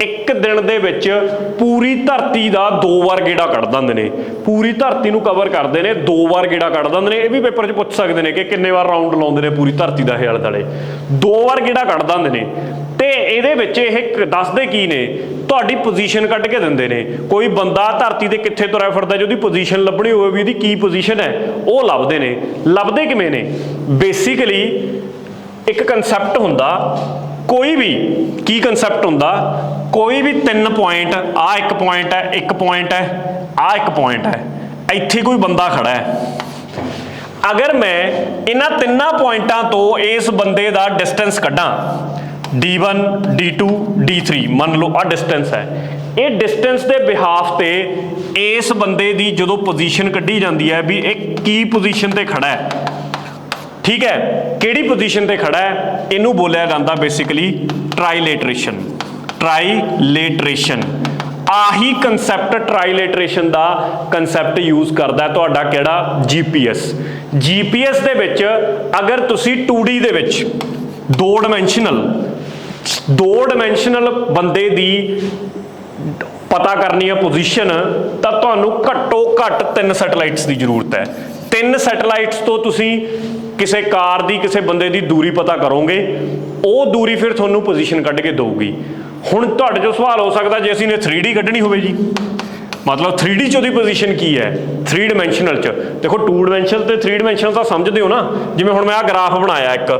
ਇੱਕ ਦਿਨ ਦੇ ਵਿੱਚ ਪੂਰੀ ਧਰਤੀ ਦਾ 2 ਵਾਰ ਗੇੜਾ ਕੱਢ ਦਿੰਦੇ ਨੇ, ਪੂਰੀ ਧਰਤੀ ਨੂੰ ਕਵਰ ਕਰਦੇ ਨੇ, 2 ਵਾਰ ਗੇੜਾ ਕੱਢ ਦਿੰਦੇ ਨੇ। ਇਹ ਵੀ ਪੇਪਰ 'ਚ ਪੁੱਛ ਸਕਦੇ ਨੇ ਕਿ ਕਿੰਨੇ ਵਾਰ ਰਾਊਂਡ ਲਾਉਂਦੇ ਨੇ ਪੂਰੀ ਧਰਤੀ ਦਾ ਇਹ ਆਲੇ ਦੁਆਲੇ, 2 ਵਾਰ ਗੇੜਾ ਕੱਢ ਦਿੰਦੇ ਨੇ। ਤੇ ਇਹਦੇ ਵਿੱਚ ਇਹ ਦੱਸਦੇ ਕੀ ਨੇ, ਤੁਹਾਡੀ ਪੋਜੀਸ਼ਨ ਕੱਢ ਕੇ ਦਿੰਦੇ ਨੇ। ਕੋਈ ਬੰਦਾ ਧਰਤੀ ਤੇ ਕਿੱਥੇ ਤੁਰਿਆ ਫਿਰਦਾ, ਜੇ ਉਹਦੀ ਪੋਜੀਸ਼ਨ ਲੱਭਣੀ ਹੋਵੇ ਵੀ ਉਹਦੀ ਕੀ ਪੋਜੀਸ਼ਨ ਹੈ, ਉਹ ਲੱਭਦੇ ਨੇ। ਲੱਭਦੇ ਕਿਵੇਂ ਨੇ? ਬੇਸਿਕਲੀ ਇੱਕ ਕਨਸੈਪਟ ਹੁੰਦਾ, ਕੋਈ ਵੀ ਕੀ ਕਨਸੈਪਟ ਹੁੰਦਾ, ਕੋਈ ਵੀ 3 ਪੁਆਇੰਟ, ਆਹ ਇੱਕ ਪੁਆਇੰਟ ਹੈ, ਇੱਕ ਪੁਆਇੰਟ ਹੈ, ਆਹ ਇੱਕ ਪੁਆਇੰਟ ਹੈ, ਇੱਥੇ ਕੋਈ ਬੰਦਾ ਖੜਾ ਹੈ। ਅਗਰ ਮੈਂ ਇਹਨਾਂ 3 ਪੁਆਇੰਟਾਂ ਤੋਂ ਇਸ ਬੰਦੇ ਦਾ ਡਿਸਟੈਂਸ ਕੱਢਾਂ, D1 D2 D3 ਮੰਨ ਲਓ ਆਹ ਡਿਸਟੈਂਸ ਹੈ, ਇਹ ਡਿਸਟੈਂਸ ਦੇ ਬਿਹਾਫ ਤੇ ਇਸ ਬੰਦੇ ਦੀ ਜਦੋਂ ਪੋਜੀਸ਼ਨ ਕੱਢੀ ਜਾਂਦੀ ਹੈ ਵੀ ਇਹ ਕੀ ਪੋਜੀਸ਼ਨ ਤੇ ਖੜਾ ਹੈ, ਠੀਕ ਹੈ, ਕਿਹੜੀ ਪੋਜੀਸ਼ਨ ਤੇ ਖੜਾ ਹੈ, ਇਹਨੂੰ ਬੋਲਿਆ ਜਾਂਦਾ ਬੇਸਿਕਲੀ ਟ੍ਰਾਈਲੇਟਰੇਸ਼ਨ। ਟ੍ਰਾਈਲੇਟਰੇਸ਼ਨ, ਆਹੀ ਕੰਸੈਪਟ ਟ੍ਰਾਈਲੇਟਰੇਸ਼ਨ ਦਾ ਕੰਸੈਪਟ ਯੂਜ਼ ਕਰਦਾ ਤੁਹਾਡਾ ਕਿਹੜਾ, GPS। GPS ਦੇ ਵਿੱਚ ਅਗਰ ਤੁਸੀਂ 2D ਦੇ ਵਿੱਚ 2 ਡਾਇਮੈਂਸ਼ਨਲ ਬੰਦੇ ਦੀ ਪਤਾ ਕਰਨੀ ਹੈ ਪੋਜੀਸ਼ਨ, ਤਾਂ ਤੁਹਾਨੂੰ ਘੱਟੋ ਘੱਟ 3 ਸੈਟਲਾਈਟਸ ਦੀ ਜ਼ਰੂਰਤ ਹੈ। 3 ਸੈਟਲਾਈਟਸ ਤੋਂ ਤੁਸੀਂ ਕਿਸੇ ਕਾਰ ਦੀ, ਕਿਸੇ ਬੰਦੇ ਦੀ ਦੂਰੀ ਪਤਾ ਕਰੋਗੇ, ਉਹ ਦੂਰੀ ਫਿਰ ਤੁਹਾਨੂੰ ਪੋਜੀਸ਼ਨ ਕੱਢ ਕੇ ਦਊਗੀ। ਹੁਣ ਤੁਹਾਡੇ ਜੋ ਸਵਾਲ ਹੋ ਸਕਦਾ, ਜੇ ਅਸੀਂ ਨੇ 3D ਕੱਢਣੀ ਹੋਵੇ ਜੀ, ਮਤਲਬ 3D 'ਚ ਉਹਦੀ ਪੋਜੀਸ਼ਨ ਕੀ ਹੈ 3 ਡਾਇਮੈਂਸ਼ਨਲ 'ਚ? ਦੇਖੋ 2 ਡਾਇਮੈਂਸ਼ਨਲ ਤੇ 3 ਡਾਇਮੈਂਸ਼ਨਲ ਤਾਂ ਸਮਝਦੇ ਹੋ ਨਾ। ਜਿਵੇਂ ਹੁਣ ਮੈਂ ਆਹ ਗ੍ਰਾਫ ਬਣਾਇਆ ਇੱਕ,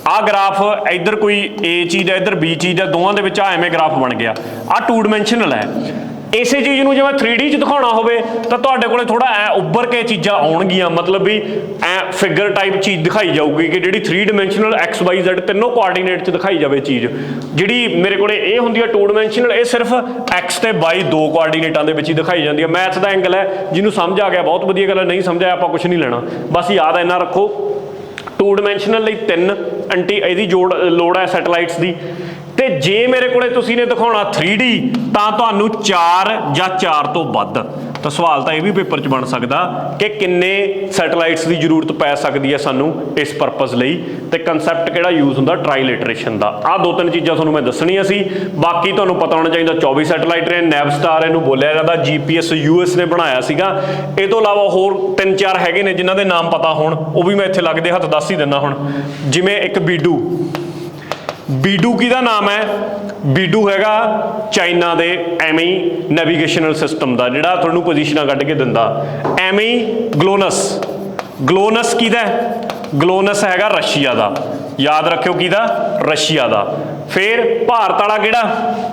ਆਹ ਗ੍ਰਾਫ ਇੱਧਰ ਕੋਈ A ਚੀਜ਼ ਹੈ, ਇੱਧਰ B ਚੀਜ਼ ਹੈ, ਦੋਵਾਂ ਦੇ ਵਿੱਚ ਆ ਐਵੇਂ ਗ੍ਰਾਫ ਬਣ ਗਿਆ, ਆਹ 2 ਡਾਇਮੈਂਸ਼ਨਲ ਹੈ। ਇਸੇ ਚੀਜ਼ ਨੂੰ ਜੇ ਮੈਂ 3D 'ਚ ਦਿਖਾਉਣਾ ਹੋਵੇ ਤਾਂ ਤੁਹਾਡੇ ਕੋਲੇ ਥੋੜਾ ਐ ਉੱਭਰ ਕੇ ਚੀਜ਼ਾਂ ਆਉਣਗੀਆਂ, ਮਤਲਬ ਵੀ ਐ ਫਿਗਰ ਟਾਈਪ ਚੀਜ਼ ਦਿਖਾਈ ਜਾਊਗੀ ਕਿ ਜਿਹੜੀ 3 ਡਾਇਮੈਂਸ਼ਨਲ XYZ ਤਿੰਨੋਂ ਕੋਆਰਡੀਨੇਟ 'ਚ ਦਿਖਾਈ ਜਾਵੇ ਚੀਜ਼। ਜਿਹੜੀ ਮੇਰੇ ਕੋਲੇ ਇਹ ਹੁੰਦੀ ਹੈ 2 ਡਾਇਮੈਂਸ਼ਨਲ, ਇਹ ਸਿਰਫ X ਤੇ Y 2 ਕੋਆਰਡੀਨੇਟਾਂ ਦੇ ਵਿੱਚ ਹੀ ਦਿਖਾਈ ਜਾਂਦੀ ਹੈ। ਮੈਥ ਦਾ ਐਂਗਲ ਹੈ, ਜਿਹਨੂੰ ਸਮਝ ਆ ਗਿਆ ਬਹੁਤ ਵਧੀਆ ਗੱਲ ਹੈ, ਨਹੀਂ ਸਮਝ ਆਇਆ ਆਪਾਂ ਕੁਝ ਨਹੀਂ ਲੈਣਾ, ਬਸ ਯਾਦ ਇੰਨਾ ਰੱਖੋ 2 ਡਾਇਮੈਂਸ਼ਨਲ ਲਈ 3 ਇਹਦੀ ਲੋੜ ਹੈ ਸੈਟਲਾਈਟਸ ਦੀ। ਤੇ ਜੇ ਮੇਰੇ ਕੋਲੇ ਤੁਸੀਂ ਨੇ ਦਿਖਾਉਣਾ 3D ਤਾਂ ਤੁਹਾਨੂੰ 4 ਜਾਂ 4 ਤੋਂ ਵੱਧ। ਤਾਂ ਸਵਾਲ ਤਾਂ ਇਹ ਵੀ ਪੇਪਰ 'ਚ ਬਣ ਸਕਦਾ ਕਿ ਕਿੰਨੇ ਸੈਟਲਾਈਟਸ ਦੀ ਜ਼ਰੂਰਤ ਪੈ ਸਕਦੀ ਹੈ ਸਾਨੂੰ ਇਸ ਪਰਪਸ ਲਈ, ਤੇ ਕਨਸੈਪਟ ਕਿਹੜਾ ਯੂਜ਼ ਹੁੰਦਾ ਟ੍ਰਾਈਲੇਟਰੇਸ਼ਨ ਦਾ। ਆਹ 2-3 ਚੀਜ਼ਾਂ ਤੁਹਾਨੂੰ ਮੈਂ ਦੱਸਣੀਆਂ ਸੀ। ਬਾਕੀ ਤੁਹਾਨੂੰ ਪਤਾ ਹੋਣਾ ਚਾਹੀਦਾ 24 ਸੈਟਲਾਈਟ ਨੇ, ਨੈਵਸਟਾਰ ਇਹਨੂੰ ਬੋਲਿਆ ਜਾਂਦਾ, GPS US ਨੇ ਬਣਾਇਆ ਸੀਗਾ। ਇਹ ਤੋਂ ਇਲਾਵਾ ਹੋਰ 3-4 ਹੈਗੇ ਨੇ ਜਿਨ੍ਹਾਂ ਦੇ ਨਾਮ ਪਤਾ ਹੋਣ, ਉਹ ਵੀ ਮੈਂ ਇੱਥੇ ਲੱਗਦੇ ਹੱਥ ਦੱਸ ਹੀ ਦਿੰਦਾ। ਹੁਣ ਜਿਵੇਂ ਇੱਕ ਬੀਡੂ ਕਿਹਦਾ ਨਾਮ ਹੈ? ਬੀਡੂ ਹੈਗਾ ਚਾਈਨਾ ਦੇ ਐਵੇਂ ਹੀ ਨੈਵੀਗੇਸ਼ਨਲ ਸਿਸਟਮ ਦਾ, ਜਿਹੜਾ ਤੁਹਾਨੂੰ ਪੋਜੀਸ਼ਨਾਂ ਕੱਢ ਕੇ ਦਿੰਦਾ। ਐਵੇਂ ਹੀ ਗਲੋਨਸ ਕਿਹਦਾ? ਗਲੋਨਸ ਹੈਗਾ ਰਸ਼ੀਆ ਦਾ, ਯਾਦ ਰੱਖਿਓ ਕਿਹਦਾ? ਰਸ਼ੀਆ ਦਾ। ਫਿਰ ਭਾਰਤ ਵਾਲਾ ਕਿਹੜਾ?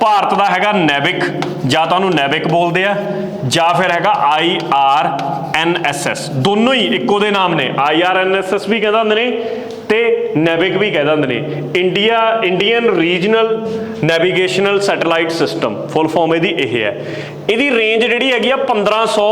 ਭਾਰਤ ਦਾ ਹੈਗਾ ਨੈਵਿਕ, ਜਾਂ ਤਾਂ ਉਹਨੂੰ ਨੈਵਿਕ ਬੋਲਦੇ ਆ, ਜਾਂ ਫਿਰ ਹੈਗਾ IRNSS। ਦੋਨੋਂ ਹੀ ਇੱਕੋ ਦੇ ਨਾਮ ਨੇ, IRNSS ਵੀ ਕਹਿੰਦੇ ਹੁੰਦੇ ਨੇ ਤੇ ਨੈਵਿਕ ਵੀ ਕਹਿੰਦੇ ਹੁੰਦੇ ਨੇ। Indian regional navigational satellite system, full form ਇਹਦੀ ਇਹ ਹੈ। ਇਹਦੀ ਰੇਂਜ ਜਿਹੜੀ ਹੈਗੀ ਆ 1500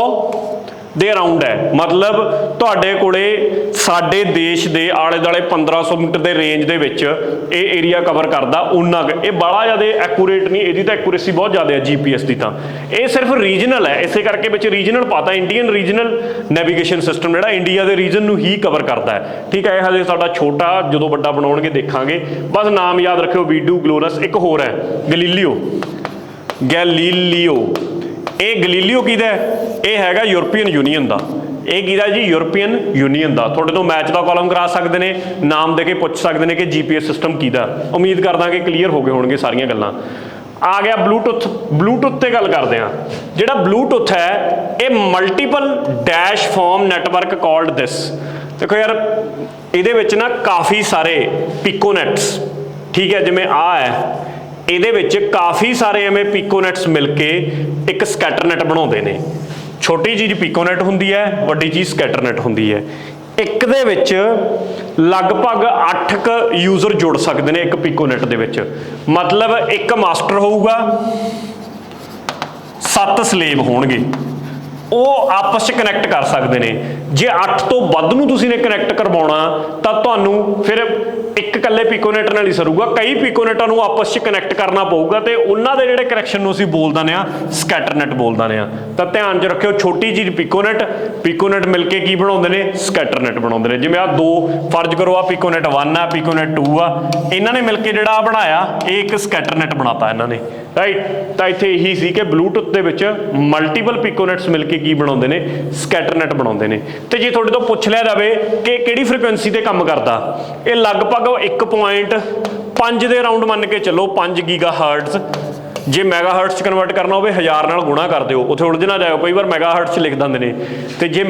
ਦੇ ਅਰਾਊਂਡ ਹੈ, ਮਤਲਬ ਤੁਹਾਡੇ ਕੋਲੇ ਸਾਡੇ ਦੇਸ਼ ਦੇ ਆਲੇ ਦੁਆਲੇ 1500 ਮੀਟਰ ਦੇ ਰੇਂਜ ਦੇ ਵਿੱਚ ਇਹ ਏਰੀਆ ਕਵਰ ਕਰਦਾ। ਉਨਾ ਇਹ ਬੜਾ ਜ਼ਿਆਦਾ ਐਕੂਰੇਟ ਨਹੀਂ, ਇਹਦੀ ਤਾਂ ਐਕੂਰੇਸੀ ਬਹੁਤ ਜ਼ਿਆਦਾ ਹੈ GPS ਦੀ। ਤਾਂ ਇਹ ਸਿਰਫ ਰੀਜਨਲ ਹੈ, ਇਸੇ ਕਰਕੇ ਵਿੱਚ ਰੀਜਨਲ ਪਾਤਾ, ਇੰਡੀਅਨ ਰੀਜਨਲ ਨੈਵੀਗੇਸ਼ਨ ਸਿਸਟਮ, ਜਿਹੜਾ ਇੰਡੀਆ ਦੇ ਰੀਜਨ ਨੂੰ ਹੀ ਕਵਰ ਕਰਦਾ ਹੈ। ਠੀਕ ਹੈ, ਇਹ ਹਜੇ ਸਾਡਾ ਛੋਟਾ, ਜਦੋਂ ਵੱਡਾ ਬਣਾਉਣਗੇ ਦੇਖਾਂਗੇ। ਬਸ ਨਾਮ ਯਾਦ ਰੱਖਿਓ, ਬੀਡੂ, ਗਲੋਨਸ। ਇੱਕ ਹੋਰ ਹੈ ਗੈਲੀਲੀਓ। ਇਹ ਗੈਲੀਲੀਓ ਕਿਹਦਾ? ਇਹ ਹੈਗਾ ਯੂਰਪੀਅਨ ਯੂਨੀਅਨ ਦਾ। ਇਹ ਕਿਹਦਾ ਜੀ? ਯੂਰਪੀਅਨ ਯੂਨੀਅਨ ਦਾ। ਤੁਹਾਡੇ ਤੋਂ ਮੈਚ ਦਾ ਕਾਲਮ ਕਰਾ ਸਕਦੇ ਨੇ, ਨਾਮ ਦੇ ਕੇ ਪੁੱਛ ਸਕਦੇ ਨੇ ਕਿ GPS ਸਿਸਟਮ ਕਿਹਦਾ। ਉਮੀਦ ਕਰਦਾ ਕਿ ਕਲੀਅਰ ਹੋ ਗਏ ਹੋਣਗੇ ਸਾਰੀਆਂ ਗੱਲਾਂ। ਆ ਗਿਆ ਬਲੂਟੁੱਥ ਤੇ ਗੱਲ ਕਰਦੇ ਹਾਂ। ਜਿਹੜਾ ਬਲੂਟੁੱਥ ਹੈ ਇਹ multiple dash form network called this. ਦੇਖੋ ਯਾਰ, ਇਹਦੇ ਵਿੱਚ ਨਾ ਕਾਫੀ ਸਾਰੇ ਪਿਕੋਨੈਟਸ, ਠੀਕ ਹੈ, ਜਿਵੇਂ ਆ ਹੈ, ਇਹਦੇ ਵਿੱਚ ਕਾਫੀ ਸਾਰੇ ਐਵੇਂ ਪਿਕੋਨੈਟਸ ਮਿਲ ਕੇ ਇੱਕ ਸਕੈਟਰਨੈਟ ਬਣਾਉਂਦੇ ਨੇ। ਛੋਟੀ ਚੀਜ਼ ਪਿਕੋਨੈਟ ਹੁੰਦੀ ਹੈ, ਵੱਡੀ ਚੀਜ਼ ਸਕੈਟਰਨੈਟ ਹੁੰਦੀ ਹੈ। ਇੱਕ ਦੇ ਵਿੱਚ ਲਗਭਗ 8 ਯੂਜ਼ਰ ਜੁੜ ਸਕਦੇ ਨੇ ਇੱਕ ਪਿਕੋਨੈਟ ਦੇ ਵਿੱਚ। ਮਤਲਬ ਇੱਕ ਮਾਸਟਰ ਹੋਊਗਾ, 7 ਸਲੇਵ ਹੋਣਗੇ, ਉਹ ਆਪਸ 'ਚ ਕਨੈਕਟ ਕਰ ਸਕਦੇ ਨੇ। ਜੇ 8 ਤੋਂ ਵੱਧ ਨੂੰ ਤੁਸੀਂ ਨੇ ਕਨੈਕਟ ਕਰਵਾਉਣਾ ਤਾਂ ਤੁਹਾਨੂੰ ਫਿਰ ਇੱਕ ਇਕੱਲੇ ਪਿਕੋਨੇਟ ਨਾਲ ਹੀ ਸਰੂਗਾ, ਕਈ ਪਿਕੋਨੇਟਾਂ ਨੂੰ ਆਪਸ 'ਚ ਕਨੈਕਟ ਕਰਨਾ ਪਊਗਾ ਤੇ ਉਹਨਾਂ ਦੇ ਜਿਹੜੇ ਕਨੈਕਸ਼ਨ ਨੂੰ ਅਸੀਂ ਬੋਲ ਦਿੰਦੇ ਆ ਸਕੈਟਰਨੈਟ ਬੋਲ ਦਿੰਦੇ ਆ। ਤਾਂ ਧਿਆਨ 'ਚ ਰੱਖਿਓ, ਛੋਟੀ ਚੀਜ਼ ਪਿਕੋਨੇਟ ਮਿਲ ਕੇ ਕੀ ਬਣਾਉਂਦੇ ਨੇ, ਸਕੈਟਰਨੈਟ ਬਣਾਉਂਦੇ ਨੇ। ਜਿਵੇਂ ਆ ਦੋ ਫਰਜ਼ ਕਰੋ, ਆ ਪਿਕੋਨੇਟ 1 ਆ, ਪਿਕੋਨੇਟ 2 ਆ, ਇਹਨਾਂ ਨੇ ਮਿਲ ਕੇ ਜਿਹੜਾ ਬਣਾਇਆ ਇਹ ਇੱਕ ਸਕੈਟਰਨੈਟ ਬਣਾਤਾ ਇਹਨਾਂ ਨੇ, ਰਾਈਟ। ਤਾਂ ਇੱਥੇ ਇਹੀ ਸੀ ਕਿ ਬਲੂਟੁੱਥ ਦੇ ਵਿੱਚ ਮਲਟੀਪਲ ਪਿਕੋਨੇਟਸ ਮਿਲ ਕੇ ਕੀ ਬਣਾਉਂਦੇ ਨੇ, ਸਕੈਟਰਨੈਟ ਬਣਾਉਂਦੇ ਨੇ। ਤੇ ਜੇ ਤੁਹਾਡੇ ਤੋਂ ਪੁੱਛ ਲਿਆ ਜਾਵੇ ਕਿ ਕਿਹੜੀ ਫ੍ਰੀਕੁਐਂਸੀ ਤੇ ਕੰਮ ਕਰਦਾ, ਇਹ ਲਗਭਗ 1.5 ਦੇ ਰਾਊਂਡ ਮੰਨ ਕੇ ਚੱਲੋ, 5 ਗੀਗਾਹਰਟਜ਼। ਜੇ ਮੈਗਾਹਰਟਜ਼ 'ਚ ਕਨਵਰਟ ਕਰਨਾ ਹੋਵੇ 1000 ਨਾਲ ਗੁਣਾ ਕਰ ਦਿਓ, ਉੱਥੇ ਉਲਝ ਨਾ ਜਾਇਓ, ਕਈ ਵਾਰ ਮੈਗਾਹਰਟਜ਼ 'ਚ ਲਿਖ ਦਿੰਦੇ ਨੇ। ਤੇ ਜੇ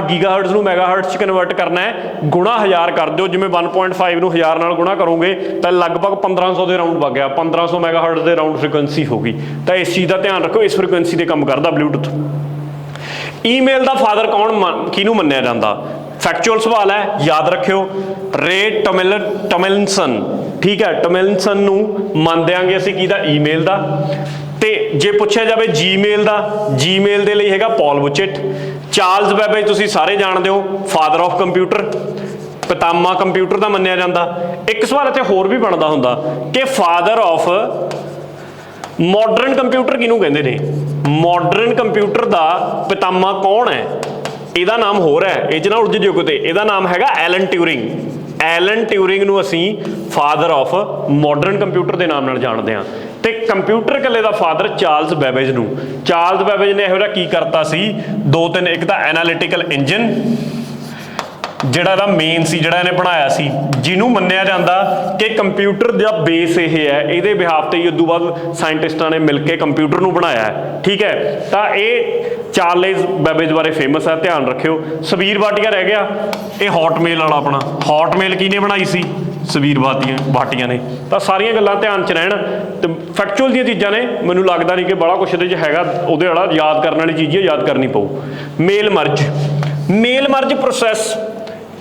ਗੀਗਾਹਰਟਜ਼ ਨੂੰ ਮੈਗਾਹਰਟਜ਼ 'ਚ ਕਨਵਰਟ ਕਰਨਾ ਹੈ, ਗੁਣਾ 1000 ਕਰ ਦਿਓ। ਜਿਵੇਂ 1.5 ਨੂੰ 1000 ਨਾਲ ਗੁਣਾ ਕਰੋਗੇ ਤਾਂ ਲਗਭਗ 1500 ਦੇ ਰਾਊਂਡ ਵਗ ਗਿਆ, 1500 ਮੈਗਾਹਰਟਜ਼ ਦੇ ਰਾਊਂਡ ਫ੍ਰੀਕੁਐਂਸੀ ਹੋ ਗਈ। ਤਾਂ ਇਸ ਚੀਜ਼ ਦਾ ਧਿਆਨ ਰੱਖੋ, ਇਸ ਫ੍ਰੀਕੁਐਂਸੀ ਤੇ ਕੰਮ ਕਰਦਾ ਬਲੂਟੁੱਥ। ਈਮੇਲ ਦਾ ਫਾਦਰ ਕਿਹਨੂੰ ਮੰਨਿਆ ਜਾਂਦਾ? ਫੈਕਚੁਅਲ ਸਵਾਲ ਹੈ, ਯਾਦ ਰੱਖਿਓ, ਰੇ ਟਮਿਲਨਸਨ, ਠੀਕ ਹੈ। ਟਮਿਲਨਸਨ ਨੂੰ ਮੰਨ ਦਿਆਂਗੇ ਅਸੀਂ ਕਿਹਦਾ, ਈਮੇਲ ਦਾ। ਤੇ ਜੇ ਪੁੱਛਿਆ ਜਾਵੇ ਜੀਮੇਲ ਦਾ, ਜੀਮੇਲ ਦੇ ਲਈ ਹੈਗਾ ਪੌਲ ਬੁਚੇਟ। ਚਾਰਲਸ ਬੈਬੇਜ ਤੁਸੀਂ ਸਾਰੇ ਜਾਣਦੇ ਹੋ, father of computer, Pitamah computer ਦਾ ਮੰਨਿਆ ਜਾਂਦਾ। ਇੱਕ ਸਵਾਲ ਇੱਥੇ ਹੋਰ ਵੀ ਬਣਦਾ ਹੁੰਦਾ ਕਿ ਫਾਦਰ ਆਫ ਮਾਡਰਨ ਕੰਪਿਊਟਰ ਕਿਹਨੂੰ ਕਹਿੰਦੇ ਨੇ? ਮਾਡਰਨ ਕੰਪਿਊਟਰ ਦਾ ਪਿਤਾਮਾ ਕੌਣ ਹੈ? ਇਹਦਾ ਨਾਮ ਹੋਰ ਹੈ, ਇਹ 'ਚ ਨਾ ਉਲਝ ਜਿਓ ਕਿਤੇ। ਇਹਦਾ ਨਾਮ ਹੈਗਾ ਐਲਨ ਟਿਊਰਿੰਗ। ਐਲਨ ਟਿਊਰਿੰਗ ਨੂੰ ਅਸੀਂ ਫਾਦਰ ਆਫ ਮਾਡਰਨ ਕੰਪਿਊਟਰ ਦੇ ਨਾਮ ਨਾਲ ਜਾਣਦੇ ਹਾਂ। ਤੇ ਕੰਪਿਊਟਰ ਇਕੱਲੇ ਦਾ ਫਾਦਰ ਚਾਰਲਸ ਬੈਬੇਜ ਨੂੰ। ਚਾਰਲਸ ਬੈਬੇਜ ਨੇ ਇਹੋ ਜਿਹਾ ਕੀ ਕਰਤਾ ਸੀ, ਦੋ ਤਿੰਨ, ਇੱਕ ਤਾਂ ਐਨਾਲਿਟੀਕਲ ਇੰਜਨ ਜਿਹੜਾ ਇਹਦਾ ਮੇਨ ਸੀ, ਜਿਹੜਾ ਇਹਨੇ ਬਣਾਇਆ ਸੀ, ਜਿਹਨੂੰ ਮੰਨਿਆ ਜਾਂਦਾ ਕਿ ਕੰਪਿਊਟਰ ਦਾ ਬੇਸ ਇਹ ਹੈ, ਇਹਦੇ ਬਿਹਾਫ ਤੇ ਹੀ ਉਦੋਂ ਬਾਅਦ ਸਾਇੰਟਿਸਟਾਂ ਨੇ ਮਿਲ ਕੇ ਕੰਪਿਊਟਰ ਨੂੰ ਬਣਾਇਆ ਹੈ, ਠੀਕ ਹੈ। ਤਾਂ ਇਹ ਚਾਰਲਸ ਬੈਬੇਜ ਬਾਰੇ ਫੇਮਸ ਹੈ, ਧਿਆਨ ਰੱਖਿਓ। ਸਬੀਰ ਭਾਟੀਆ ਰਹਿ ਗਿਆ, ਇਹ ਹੌਟਮੇਲ ਵਾਲਾ ਆਪਣਾ। ਹੌਟਮੇਲ ਕਿਹਨੇ ਬਣਾਈ ਸੀ? ਸਬੀਰ ਭਾਟੀਆ ਨੇ। ਤਾਂ ਸਾਰੀਆਂ ਗੱਲਾਂ ਧਿਆਨ 'ਚ ਰਹਿਣ, ਤੇ ਫੈਕਚੁਅਲ ਦੀਆਂ ਚੀਜ਼ਾਂ ਨੇ, ਮੈਨੂੰ ਲੱਗਦਾ ਨਹੀਂ ਕਿ ਬੜਾ ਕੁਛ ਇਹਦੇ 'ਚ ਹੈਗਾ ਉਹਦੇ ਵਾਲਾ, ਯਾਦ ਕਰਨ ਵਾਲੀ ਚੀਜ਼ ਹੈ, ਯਾਦ ਕਰਨੀ ਪਊ। ਮੇਲ ਮਰਜ ਪ੍ਰੋਸੈਸ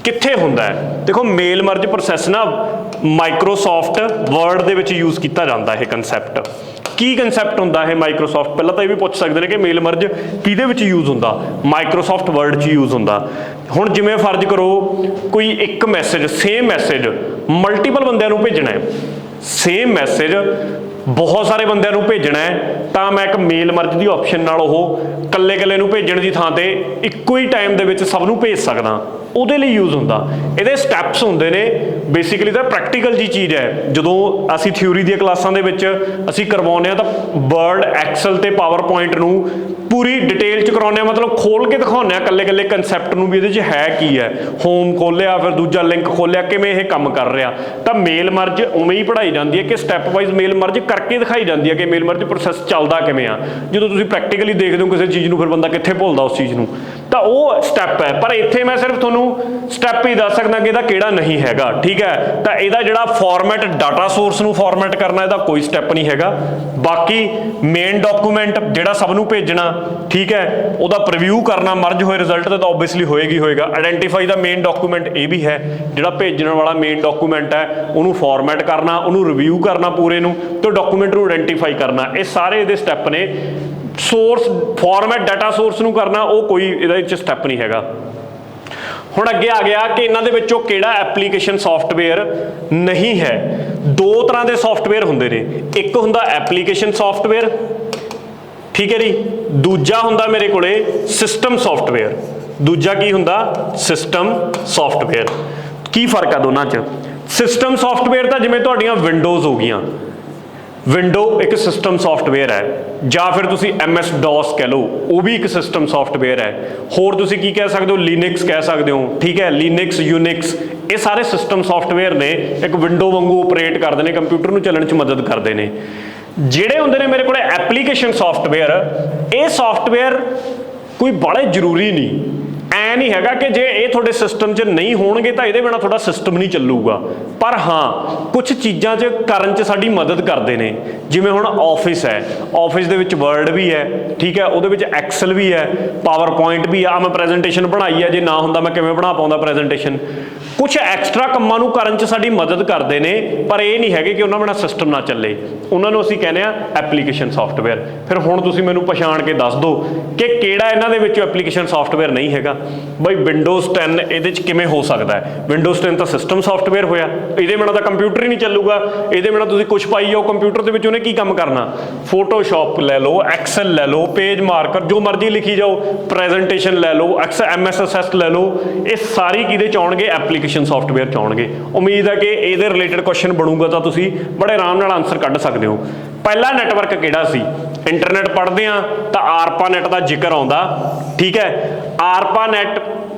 ਕਿੱਥੇ ਹੁੰਦਾ ਹੈ? ਦੇਖੋ, ਮੇਲ ਮਰਜ ਪ੍ਰੋਸੈਸ ਨਾ ਮਾਈਕਰੋਸਾਫਟ ਵਰਡ ਦੇ ਵਿੱਚ ਯੂਜ਼ ਕੀਤਾ ਜਾਂਦਾ ਇਹ ਕੰਸੈਪਟ। ਕੀ ਕੰਸੈਪਟ ਹੁੰਦਾ ਇਹ ਮਾਈਕਰੋਸਾਫਟ? ਪਹਿਲਾਂ ਤਾਂ ਇਹ ਵੀ ਪੁੱਛ ਸਕਦੇ ਨੇ ਕਿ ਮੇਲ ਮਰਜ ਕਿਹਦੇ ਵਿੱਚ ਯੂਜ਼ ਹੁੰਦਾ? ਮਾਈਕਰੋਸਾਫਟ ਵਰਡ 'ਚ ਯੂਜ਼ ਹੁੰਦਾ। ਹੁਣ ਜਿਵੇਂ ਫਰਜ਼ ਕਰੋ ਕੋਈ ਇੱਕ ਮੈਸੇਜ, ਸੇਮ ਮੈਸੇਜ ਮਲਟੀਪਲ ਬੰਦਿਆਂ ਨੂੰ ਭੇਜਣਾ ਹੈ, ਸੇਮ ਮੈਸੇਜ ਬਹੁਤ ਸਾਰੇ ਬੰਦਿਆਂ ਨੂੰ ਭੇਜਣਾ ਹੈ, ਤਾਂ ਮੈਂ ਇੱਕ ਮੇਲ ਮਰਜ ਦੀ ਆਪਸ਼ਨ ਨਾਲ ਉਹ ਕੱਲੇ ਨੂੰ ਭੇਜਣ ਦੀ ਥਾਂ ਤੇ ਇੱਕੋ ਹੀ ਟਾਈਮ ਦੇ ਵਿੱਚ ਸਭ ਨੂੰ ਭੇਜ ਸਕਦਾ, ਉਹਦੇ ਲਈ ਯੂਜ਼ ਹੁੰਦਾ। ਇਹਦੇ ਸਟੈਪਸ ਹੁੰਦੇ ਨੇ, ਬੇਸਿਕਲੀ ਤਾਂ ਪ੍ਰੈਕਟੀਕਲ ਜੀ ਚੀਜ਼ ਹੈ। ਜਦੋਂ ਅਸੀਂ ਥਿਊਰੀ ਦੀਆਂ ਕਲਾਸਾਂ ਦੇ ਵਿੱਚ ਅਸੀਂ ਕਰਵਾਉਂਦੇ ਹਾਂ ਤਾਂ ਵਰਡ, ਐਕਸਲ ਤੇ ਪਾਵਰ ਪੁਆਇੰਟ ਨੂੰ ਪੂਰੀ ਡਿਟੇਲ 'ਚ ਕਰਾਉਂਦੇ ਹਾਂ, ਮਤਲਬ ਖੋਲ ਕੇ ਦਿਖਾਉਂਦੇ ਹਾਂ ਕੱਲੇ ਕੰਸੈਪਟ ਨੂੰ ਵੀ ਇਹਦੇ 'ਚ ਹੈ ਕੀ ਹੈ। ਹੋਮ ਖੋਲਿਆ, ਫਿਰ ਦੂਜਾ ਲਿੰਕ ਖੋਲਿਆ, ਕਿਵੇਂ ਇਹ ਕੰਮ ਕਰ ਰਿਹਾ। ਤਾਂ ਮੇਲ ਮਰਜ ਉਵੇਂ ਹੀ ਪੜ੍ਹਾਈ ਜਾਂਦੀ ਹੈ ਕਿ ਸਟੈਪ ਵਾਈਜ਼ ਮੇਲ ਮਰਜ ਕਰਕੇ ਦਿਖਾਈ ਜਾਂਦੀ ਹੈ ਕਿ ਮੇਲ ਮਰਜ ਪ੍ਰੋਸੈਸ ਚੱਲਦਾ ਕਿਵੇਂ ਆ। ਜਦੋਂ ਤੁਸੀਂ ਪ੍ਰੈਕਟੀਕਲੀ ਦੇਖਦੇ ਹੋ ਕਿਸੇ ਚੀਜ਼ ਨੂੰ, ਫਿਰ ਬੰਦਾ ਕਿੱਥੇ ਭੁੱਲਦਾ ਉਸ ਚੀਜ਼ ਨੂੰ। ਤਾਂ ਉਹ ਸਟੈਪ ਹੈ, ਪਰ ਇੱਥੇ ਮੈਂ ਸਿਰਫ ਤੁਹਾਨੂੰ ਸਟੈਪ ਹੀ ਦੱਸ ਸਕਦਾ ਕਿ ਇਹਦਾ ਕਿਹੜਾ ਨਹੀਂ ਹੈਗਾ, ਠੀਕ ਹੈ। ਤਾਂ ਇਹਦਾ ਜਿਹੜਾ ਫਾਰਮੈਟ, ਡਾਟਾ ਸੋਰਸ ਨੂੰ ਫਾਰਮੈਟ ਕਰਨਾ, ਇਹਦਾ ਕੋਈ ਸਟੈਪ ਨਹੀਂ ਹੈਗਾ। ਬਾਕੀ ਮੇਨ ਡਾਕੂਮੈਂਟ ਜਿਹੜਾ ਸਭ ਨੂੰ ਭੇਜਣਾ, ਠੀਕ ਹੈ, ਉਹਦਾ ਪ੍ਰੀਵਿਊ ਕਰਨਾ ਮਰਜ ਹੋਏ ਰਿਜ਼ਲਟ ਤੇ ਤਾਂ ਓਬਵੀਅਸਲੀ ਹੋਏਗਾ। ਆਇਡੈਂਟੀਫਾਈ ਦਾ ਮੇਨ ਡਾਕੂਮੈਂਟ ਇਹ ਵੀ ਹੈ, ਜਿਹੜਾ ਭੇਜਣ ਵਾਲਾ ਮੇਨ ਡਾਕੂਮੈਂਟ ਹੈ ਉਹਨੂੰ ਫਾਰਮੈਟ ਕਰਨਾ, ਉਹਨੂੰ ਰਿਵਿਊ ਕਰਨਾ ਪੂਰੇ ਨੂੰ, ਤੇ ਡਾਕੂਮੈਂਟ ਨੂੰ ਆਇਡੈਂਟੀਫਾਈ ਕਰਨਾ। ਇਹ ਸਾਰੇ ਇਹਦੇ ਸਟੈਪ ਨੇ। ਸੋਰਸ ਫਾਰਮੈਟ ਡਾਟਾ ਸੋਰਸ ਨੂੰ ਕਰਨਾ, ਉਹ ਕੋਈ ਇਹਦੇ ਵਿੱਚ ਸਟੈਪ ਨਹੀਂ ਹੈਗਾ। ਹੁਣ ਅੱਗੇ ਆ ਗਿਆ ਕਿ ਇਹਨਾਂ ਦੇ ਵਿੱਚੋਂ ਕਿਹੜਾ ਐਪਲੀਕੇਸ਼ਨ ਸੌਫਟਵੇਅਰ ਨਹੀਂ ਹੈ। ਦੋ ਤਰ੍ਹਾਂ ਦੇ ਸੌਫਟਵੇਅਰ ਹੁੰਦੇ ਨੇ, ਇੱਕ ਹੁੰਦਾ ਐਪਲੀਕੇਸ਼ਨ ਸੌਫਟਵੇਅਰ, ਠੀਕ ਹੈ ਜੀ, ਦੂਜਾ ਹੁੰਦਾ ਮੇਰੇ ਕੋਲੇ ਸਿਸਟਮ ਸੌਫਟਵੇਅਰ। ਦੂਜਾ ਕੀ ਹੁੰਦਾ? System software. ਕੀ ਫਰਕ ਆ ਦੋਨਾਂ 'ਚ? ਸਿਸਟਮ ਸੌਫਟਵੇਅਰ ਤਾਂ ਜਿਵੇਂ ਤੁਹਾਡੀਆਂ ਵਿੰਡੋਜ਼ ਹੋ ਗਈਆਂ, ਵਿੰਡੋ ਇੱਕ ਸਿਸਟਮ ਸੌਫਟਵੇਅਰ ਹੈ, ਜਾਂ ਫਿਰ ਤੁਸੀਂ MS DOS ਕਹਿ ਲਓ, ਉਹ ਵੀ ਇੱਕ ਸਿਸਟਮ ਸੌਫਟਵੇਅਰ ਹੈ। ਹੋਰ ਤੁਸੀਂ ਕੀ ਕਹਿ ਸਕਦੇ ਹੋ? ਲਿਨਕਸ ਕਹਿ ਸਕਦੇ ਹੋ, ਠੀਕ ਹੈ, ਲਿਨਕਸ, ਯੂਨਿਕਸ, ਇਹ ਸਾਰੇ ਸਿਸਟਮ ਸੌਫਟਵੇਅਰ ਨੇ, ਇੱਕ ਵਿੰਡੋ ਵਾਂਗੂ ਆਪਰੇਟ ਕਰਦੇ ਨੇ, ਕੰਪਿਊਟਰ ਨੂੰ ਚੱਲਣ 'ਚ ਮਦਦ ਕਰਦੇ ਨੇ। ਜਿਹੜੇ ਹੁੰਦੇ ਨੇ ਮੇਰੇ ਕੋਲ ਐਪਲੀਕੇਸ਼ਨ ਸੌਫਟਵੇਅਰ, ਇਹ ਸੌਫਟਵੇਅਰ ਕੋਈ ਬੜੇ ਜ਼ਰੂਰੀ ਨਹੀਂ। ਐ ਨਹੀਂ ਹੈਗਾ ਕਿ ਜੇ ਇਹ ਤੁਹਾਡੇ ਸਿਸਟਮ 'ਚ ਨਹੀਂ ਹੋਣਗੇ ਤਾਂ ਇਹਦੇ ਬਿਨਾਂ ਤੁਹਾਡਾ ਸਿਸਟਮ ਨਹੀਂ ਚੱਲੂਗਾ। ਪਰ ਹਾਂ, ਕੁਝ ਚੀਜ਼ਾਂ 'ਚ ਕਰਨ 'ਚ ਸਾਡੀ ਮਦਦ ਕਰਦੇ ਨੇ। ਜਿਵੇਂ ਹੁਣ ਆਫਿਸ ਹੈ, ਆਫਿਸ ਦੇ ਵਿੱਚ ਵਰਡ ਵੀ ਹੈ, ਠੀਕ ਹੈ, ਉਹਦੇ ਵਿੱਚ ਐਕਸਲ ਵੀ ਹੈ, ਪਾਵਰ ਪੁਆਇੰਟ ਵੀ ਆ। ਮੈਂ ਪ੍ਰੈਜੈਂਟੇਸ਼ਨ ਬਣਾਈ ਹੈ, ਜੇ ਨਾ ਹੁੰਦਾ ਮੈਂ ਕਿਵੇਂ ਬਣਾ ਪਾਉਂਦਾ ਪ੍ਰੈਜੈਂਟੇਸ਼ਨ। ਕੁਝ ਐਕਸਟਰਾ ਕੰਮਾਂ ਨੂੰ ਕਰਨ 'ਚ ਸਾਡੀ ਮਦਦ ਕਰਦੇ ਨੇ, ਪਰ ਇਹ ਨਹੀਂ ਹੈਗੇ ਕਿ ਉਹਨਾਂ ਬਿਨਾਂ ਸਿਸਟਮ ਨਾ ਚੱਲੇ। ਉਹਨਾਂ ਨੂੰ ਅਸੀਂ ਕਹਿੰਦੇ ਆ ਐਪਲੀਕੇਸ਼ਨ ਸੌਫਟਵੇਅਰ। ਫਿਰ ਹੁਣ ਤੁਸੀਂ ਮੈਨੂੰ ਪਛਾਣ ਕੇ ਦੱਸ ਦਿਓ ਕਿ ਕਿਹੜਾ ਇਹਨਾਂ ਦੇ ਵਿੱਚੋਂ ਐਪਲੀਕੇਸ਼ਨ ਸੌਫਟਵੇਅਰ ਨਹੀਂ ਹੈਗਾ। ਬਈ ਵਿੰਡੋਜ਼ 10 ਇਹਦੇ 'ਚ ਕਿਵੇਂ ਹੋ ਸਕਦਾ ਹੈ। ਵਿੰਡੋਜ਼ 10 ਤਾਂ ਸਿਸਟਮ ਸੌਫਟਵੇਅਰ ਹੋਇਆ, ਇਹਦੇ ਬਿਨਾਂ ਤਾਂ ਕੰਪਿਊਟਰ ਹੀ ਨਹੀਂ ਚੱਲੂਗਾ। ਇਹਦੇ ਬਿਨਾਂ ਤੁਸੀਂ ਕੁਝ ਪਾਈ ਜਾਓ ਕੰਪਿਊਟਰ ਦੇ ਵਿੱਚ, ਉਹਨੇ ਕੀ ਕੰਮ ਕਰਨਾ। ਫੋਟੋਸ਼ਾਪ ਲੈ ਲਓ, ਐਕਸਲ ਲੈ ਲਓ, ਪੇਜ ਮਾਰਕਰ ਜੋ ਮਰਜ਼ੀ ਲਿਖੀ ਜਾਓ, ਪ੍ਰੈਜੈਂਟੇਸ਼ਨ ਲੈ ਲਓ, MSSS ਲੈ ਲਓ, ਇਹ ਸਾਰੀ ਕਿਹਦੇ 'ਚ ਆਉਣਗੇ, ਐਪਲੀਕੇਸ਼ਨ ਸੌਫਟਵੇਅਰ 'ਚ ਆਉਣਗੇ। ਉਮੀਦ ਹੈ ਕਿ ਇਹਦੇ ਰਿਲੇਟਡ ਕੁਐਸਚਨ ਬਣੂਗਾ ਤਾਂ ਤੁਸੀਂ ਬੜੇ ਆਰਾਮ ਨਾਲ ਆਨਸਰ ਕੱਢ ਸਕਦੇ ਹੋ। ਪਹਿਲਾ ਨੈਟਵਰਕ ਕਿਹੜਾ ਸੀ। ਇੰਟਰਨੈਟ ਪੜ੍ਹਦੇ ਆ ਤਾਂ ARPANET ਦਾ ਜ਼ਿਕਰ ਆਉਂਦਾ, ਠੀਕ ਹੈ। ARPANET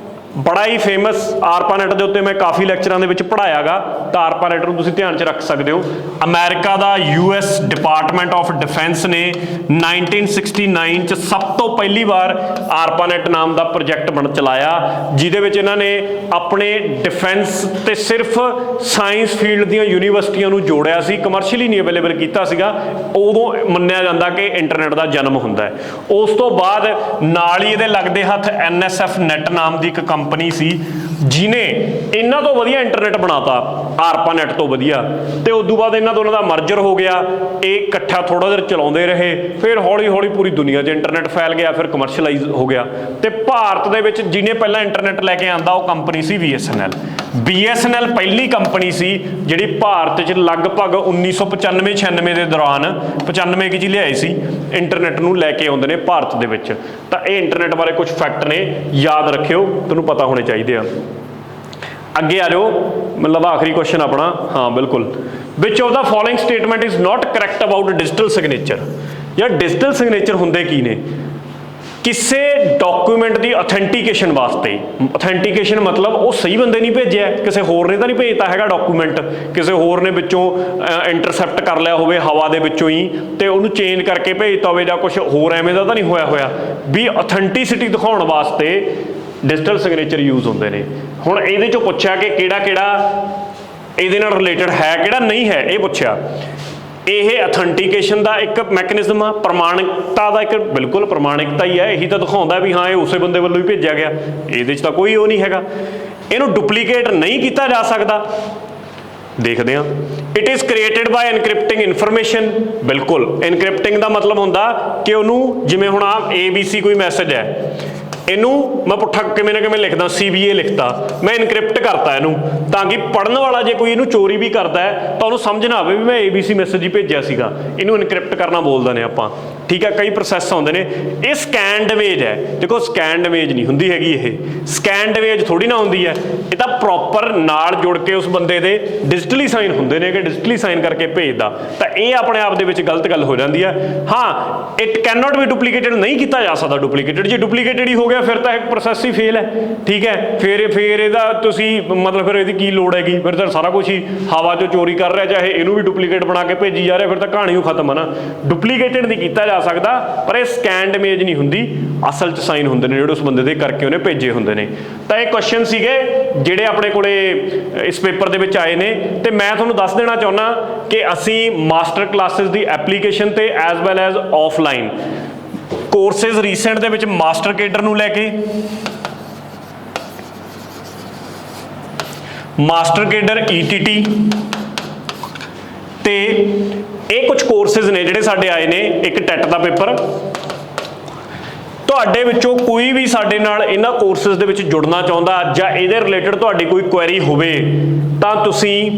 ਬੜਾ ਹੀ ਫੇਮਸ, ARPANET ਦੇ ਉੱਤੇ ਮੈਂ ਕਾਫੀ ਲੈਕਚਰਾਂ ਦੇ ਵਿੱਚ ਪੜ੍ਹਾਇਆਗਾ, ਤਾਂ ARPANET ਨੂੰ ਤੁਸੀਂ ਧਿਆਨ 'ਚ ਰੱਖ ਸਕਦੇ ਹੋ। America the US department of defence ਨੇ 1969 'ਚ ਸਭ ਤੋਂ ਪਹਿਲੀ ਵਾਰ ARPANET ਨਾਮ ਦਾ ਪ੍ਰੋਜੈਕਟ ਚਲਾਇਆ, ਜਿਹਦੇ ਵਿੱਚ ਇਹਨਾਂ ਨੇ ਆਪਣੇ ਡਿਫੈਂਸ ਤੇ ਸਿਰਫ ਸਾਇੰਸ ਫੀਲਡ ਦੀਆਂ ਯੂਨੀਵਰਸਿਟੀਆਂ ਨੂੰ ਜੋੜਿਆ ਸੀ, ਕਮਰਸ਼ੀਅਲੀ ਨਹੀਂ ਅਵੇਲੇਬਲ ਕੀਤਾ ਸੀਗਾ। ਉਦੋਂ ਮੰਨਿਆ ਜਾਂਦਾ ਕਿ ਇੰਟਰਨੈਟ ਦਾ ਜਨਮ ਹੁੰਦਾ ਹੈ। ਉਸ ਤੋਂ ਬਾਅਦ ਨਾਲ ਹੀ ਇਹਦੇ ਲੱਗਦੇ ਹੱਥ NSF ਨੈਟ ਨਾਮ ਦੀ ਇੱਕ ਕੰਪਨੀ ਸੀ, ਜਿਹਨੇ ਇਹਨਾਂ ਤੋਂ ਵਧੀਆ ਇੰਟਰਨੈਟ ਬਣਾਤਾ, ARPANET ਤੋਂ ਵਧੀਆ। ਤੇ ਉਸ ਤੋਂ ਬਾਅਦ ਇਹਨਾਂ ਦੋਨਾਂ ਦਾ ਮਰਜਰ ਹੋ ਗਿਆ, ਇਹ ਇਕੱਠਾ ਥੋੜਾ ਜਿਹਾ ਚਲਾਉਂਦੇ ਰਹੇ, ਫਿਰ ਹੌਲੀ ਹੌਲੀ ਪੂਰੀ ਦੁਨੀਆ 'ਚ ਇੰਟਰਨੈਟ ਫੈਲ ਗਿਆ, ਫਿਰ ਕਮਰਸ਼ੀਅਲਾਈਜ਼ ਹੋ ਗਿਆ। ਤੇ ਭਾਰਤ ਦੇ ਵਿੱਚ ਜਿਹਨੇ ਪਹਿਲਾਂ ਇੰਟਰਨੈਟ ਲੈ ਕੇ ਆਂਦਾ ਉਹ ਕੰਪਨੀ ਸੀ BSNL ਪਹਿਲੀ ਕੰਪਨੀ ਸੀ ਜਿਹੜੀ ਭਾਰਤ 'ਚ ਲਗਭਗ 1995-96 ਦੇ ਦੌਰਾਨ 95 'ਚ ਲਿਆਏ ਸੀ ਇੰਟਰਨੈਟ ਨੂੰ ਲੈ ਕੇ ਆਉਂਦੇ ਨੇ ਭਾਰਤ ਦੇ ਵਿੱਚ। ਤਾਂ ਇਹ ਇੰਟਰਨੈਟ ਬਾਰੇ ਕੁਝ ਫੈਕਟ ਨੇ, ਯਾਦ ਰੱਖਿਓ, ਤੁਹਾਨੂੰ ਪਤਾ ਹੋਣੇ ਚਾਹੀਦੇ ਆ। ਅੱਗੇ ਆ ਜਾਓ, ਮਤਲਬ ਆਖਰੀ ਕੁਐਸਚਨ ਆਪਣਾ, ਹਾਂ ਬਿਲਕੁਲ। Which of the following statement is not correct about digital signature. ਯਾਰ ਡਿਜੀਟਲ ਸਿਗਨੇਚਰ ਹੁੰਦੇ ਕੀ ਨੇ। ਕਿਸੇ ਡਾਕੂਮੈਂਟ ਦੀ ਅਥੈਂਟੀਕੇਸ਼ਨ ਵਾਸਤੇ, ਅਥੈਂਟੀਕੇਸ਼ਨ ਮਤਲਬ ਉਹ ਸਹੀ ਬੰਦੇ ਨਹੀਂ ਭੇਜਿਆ, ਕਿਸੇ ਹੋਰ ਨੇ ਤਾਂ ਨਹੀਂ ਭੇਜਤਾ ਹੈਗਾ ਡਾਕੂਮੈਂਟ, ਕਿਸੇ ਹੋਰ ਨੇ ਵਿੱਚੋਂ ਇੰਟਰਸੈਪਟ ਕਰ ਲਿਆ ਹੋਵੇ ਹਵਾ ਦੇ ਵਿੱਚੋਂ ਹੀ ਤੇ ਉਹਨੂੰ ਚੇਂਜ ਕਰਕੇ ਭੇਜਤਾ ਹੋਵੇ, ਜਾਂ ਕੁਝ ਹੋਰ ਐਵੇਂ ਦਾ ਤਾਂ ਨਹੀਂ ਹੋਇਆ ਵੀ। ਅਥੈਂਟਿਸਿਟੀ ਦਿਖਾਉਣ ਵਾਸਤੇ ਡਿਜੀਟਲ ਸਿਗਨੇਚਰ ਯੂਜ਼ ਹੁੰਦੇ ਨੇ। ਹੁਣ ਇਹਦੇ 'ਚੋਂ ਪੁੱਛਿਆ ਕਿ ਕਿਹੜਾ ਇਹਦੇ ਨਾਲ ਰਿਲੇਟਡ ਹੈ, ਕਿਹੜਾ ਨਹੀਂ ਹੈ, ਇਹ ਪੁੱਛਿਆ। ਇਹ ਅਥੈਂਟੀਕੇਸ਼ਨ ਦਾ ਇੱਕ ਮੈਕੈਨਿਜ਼ਮ ਆ, ਪ੍ਰਮਾਣਿਕਤਾ ਦਾ ਇੱਕ, ਬਿਲਕੁਲ ਪ੍ਰਮਾਣਿਕਤਾ ਹੀ ਹੈ, ਇਹੀ ਤਾਂ ਦਿਖਾਉਂਦਾ ਵੀ ਹਾਂ ਇਹ ਉਸੇ ਬੰਦੇ ਵੱਲੋਂ ਹੀ ਭੇਜਿਆ ਗਿਆ। ਇਹਦੇ 'ਚ ਤਾਂ ਕੋਈ ਉਹ ਨਹੀਂ ਹੈਗਾ। ਇਹਨੂੰ ਡੁਪਲੀਕੇਟ ਨਹੀਂ ਕੀਤਾ ਜਾ ਸਕਦਾ, ਦੇਖਦੇ ਹਾਂ। It is created by encrypting information. ਬਿਲਕੁਲ, ਇਨਕ੍ਰਿਪਟਿੰਗ ਦਾ ਮਤਲਬ ਹੁੰਦਾ ਕਿ ਉਹਨੂੰ, ਜਿਵੇਂ ਹੁਣ ਆ ABC ਕੋਈ ਮੈਸੇਜ ਹੈ, ਇਹਨੂੰ ਮੈਂ ਪੁੱਠਾ ਕਿਵੇਂ ਨਾ ਕਿਵੇਂ ਲਿਖਦਾ, CBA ਲਿਖਤਾ, ਮੈਂ ਇਨਕ੍ਰਿਪਟ ਕਰਤਾ ਇਹਨੂੰ, ਤਾਂ ਕਿ ਪੜ੍ਹਨ ਵਾਲਾ ਜੇ ਕੋਈ ਇਹਨੂੰ ਚੋਰੀ ਵੀ ਕਰਦਾ ਹੈ ਤਾਂ ਉਹਨੂੰ ਸਮਝ ਨਾ ਆਵੇ ਵੀ ਮੈਂ ABC ਮੈਸੇਜ ਹੀ ਭੇਜਿਆ ਸੀਗਾ। ਇਹਨੂੰ ਇਨਕ੍ਰਿਪਟ ਕਰਨਾ ਬੋਲਦੇ ਨੇ ਆਪਾਂ, ਠੀਕ ਹੈ। ਕਈ ਪ੍ਰੋਸੈਸ ਆਉਂਦੇ ਨੇ। ਇਹ ਸਕੈਨਡ ਇਮੇਜ ਹੈ, ਦੇਖੋ ਸਕੈਨਡ ਇਮੇਜ ਨਹੀਂ ਹੁੰਦੀ ਹੈਗੀ, ਇਹ ਸਕੈਨਡ ਇਮੇਜ ਥੋੜੀ ਨਾ ਹੁੰਦੀ ਹੈ। ਇਹ ਤਾਂ ਪ੍ਰੋਪਰ ਨਾਲ ਜੁੜ ਕੇ ਉਸ ਬੰਦੇ ਦੇ ਡਿਜੀਟਲੀ ਸਾਈਨ ਹੁੰਦੇ ਨੇ, ਕਿ ਡਿਜੀਟਲੀ ਸਾਈਨ ਕਰਕੇ ਭੇਜਦਾ, ਤਾਂ ਇਹ ਆਪਣੇ ਆਪ ਦੇ ਵਿੱਚ ਗਲਤ ਗੱਲ ਹੋ ਜਾਂਦੀ ਹੈ। ਹਾਂ, ਇਟ ਕੈਨ ਨਾਟ ਬੀ ਡੁਪਲੀਕੇਟਡ, ਨਹੀਂ ਕੀਤਾ ਜਾ ਸਕਦਾ ਡੁਪਲੀਕੇਟਡ। ਜੇ ਡੁਪਲੀਕੇਟਡ ਹੀ ਹੋ ਗਿਆ ਫਿਰ ਤਾਂ ਇੱਕ ਪ੍ਰੋਸੈਸ ਹੀ ਫੇਲ ਹੈ, ਠੀਕ ਹੈ। ਫਿਰ ਇਹਦਾ ਤੁਸੀਂ ਮਤਲਬ ਫਿਰ ਇਹਦੀ ਕੀ ਲੋੜ ਹੈਗੀ, ਫਿਰ ਤਾਂ ਸਾਰਾ ਕੁਝ ਹੀ ਹਵਾ 'ਚੋਂ ਚੋਰੀ ਕਰ ਰਿਹਾ, ਚਾਹੇ ਇਹਨੂੰ ਵੀ ਡੁਪਲੀਕੇਟ ਬਣਾ ਕੇ ਭੇਜੀ ਜਾ ਰਿਹਾ, ਫਿਰ ਤਾਂ ਕਹਾਣੀ ਉਹ ਖਤਮ ਹੈ ਨਾ। ਡੁਪਲੀਕੇਟਡ ਨਹੀਂ ਕੀਤਾ ਜਾ ਸਕਦਾ, ਪਰ ਇਹ ਸਕੈਨਡ ਇਮੇਜ ਨਹੀਂ ਹੁੰਦੀ, ਅਸਲ 'ਚ ਸਾਈਨ ਹੁੰਦੇ ਨੇ ਜਿਹੜੇ ਉਸ ਬੰਦੇ ਦੇ ਕਰਕੇ ਉਹਨੇ ਭੇਜੇ ਹੁੰਦੇ ਨੇ। ਤਾਂ ਇਹ ਕੁਐਸਚਨ ਸੀਗੇ ਜਿਹੜੇ ਆਪਣੇ ਕੋਲੇ ਇਸ ਪੇਪਰ ਦੇ ਵਿੱਚ ਆਏ ਨੇ। ਤੇ ਮੈਂ ਤੁਹਾਨੂੰ ਦੱਸ ਦੇਣਾ ਚਾਹੁੰਦਾ ਕਿ ਅਸੀਂ ਮਾਸਟਰ ਕਲਾਸਿਸ ਦੀ ਐਪਲੀਕੇਸ਼ਨ ਤੇ as well as offline courses recent ਦੇ ਵਿੱਚ ਮਾਸਟਰ ਕੇਡਰ ਨੂੰ ਲੈ ਕੇ, ਮਾਸਟਰ ਕੇਡਰ ETT ਤੇ ਇਹ ਕੁਝ ਕੋਰਸਿਸ ਨੇ ਜਿਹੜੇ ਸਾਡੇ ਆਏ ਨੇ। ਇੱਕ ਟੈਟ ਦਾ ਪੇਪਰ। ਤੁਹਾਡੇ ਵਿੱਚੋਂ ਕੋਈ ਵੀ ਸਾਡੇ ਨਾਲ ਇਹਨਾਂ ਕੋਰਸਿਸ ਦੇ ਵਿੱਚ ਜੁੜਨਾ ਚਾਹੁੰਦਾ ਜਾਂ ਇਹਦੇ ਰਿਲੇਟਡ ਤੁਹਾਡੀ ਕੋਈ ਕੁਐਰੀ ਹੋਵੇ ਤਾਂ ਤੁਸੀਂ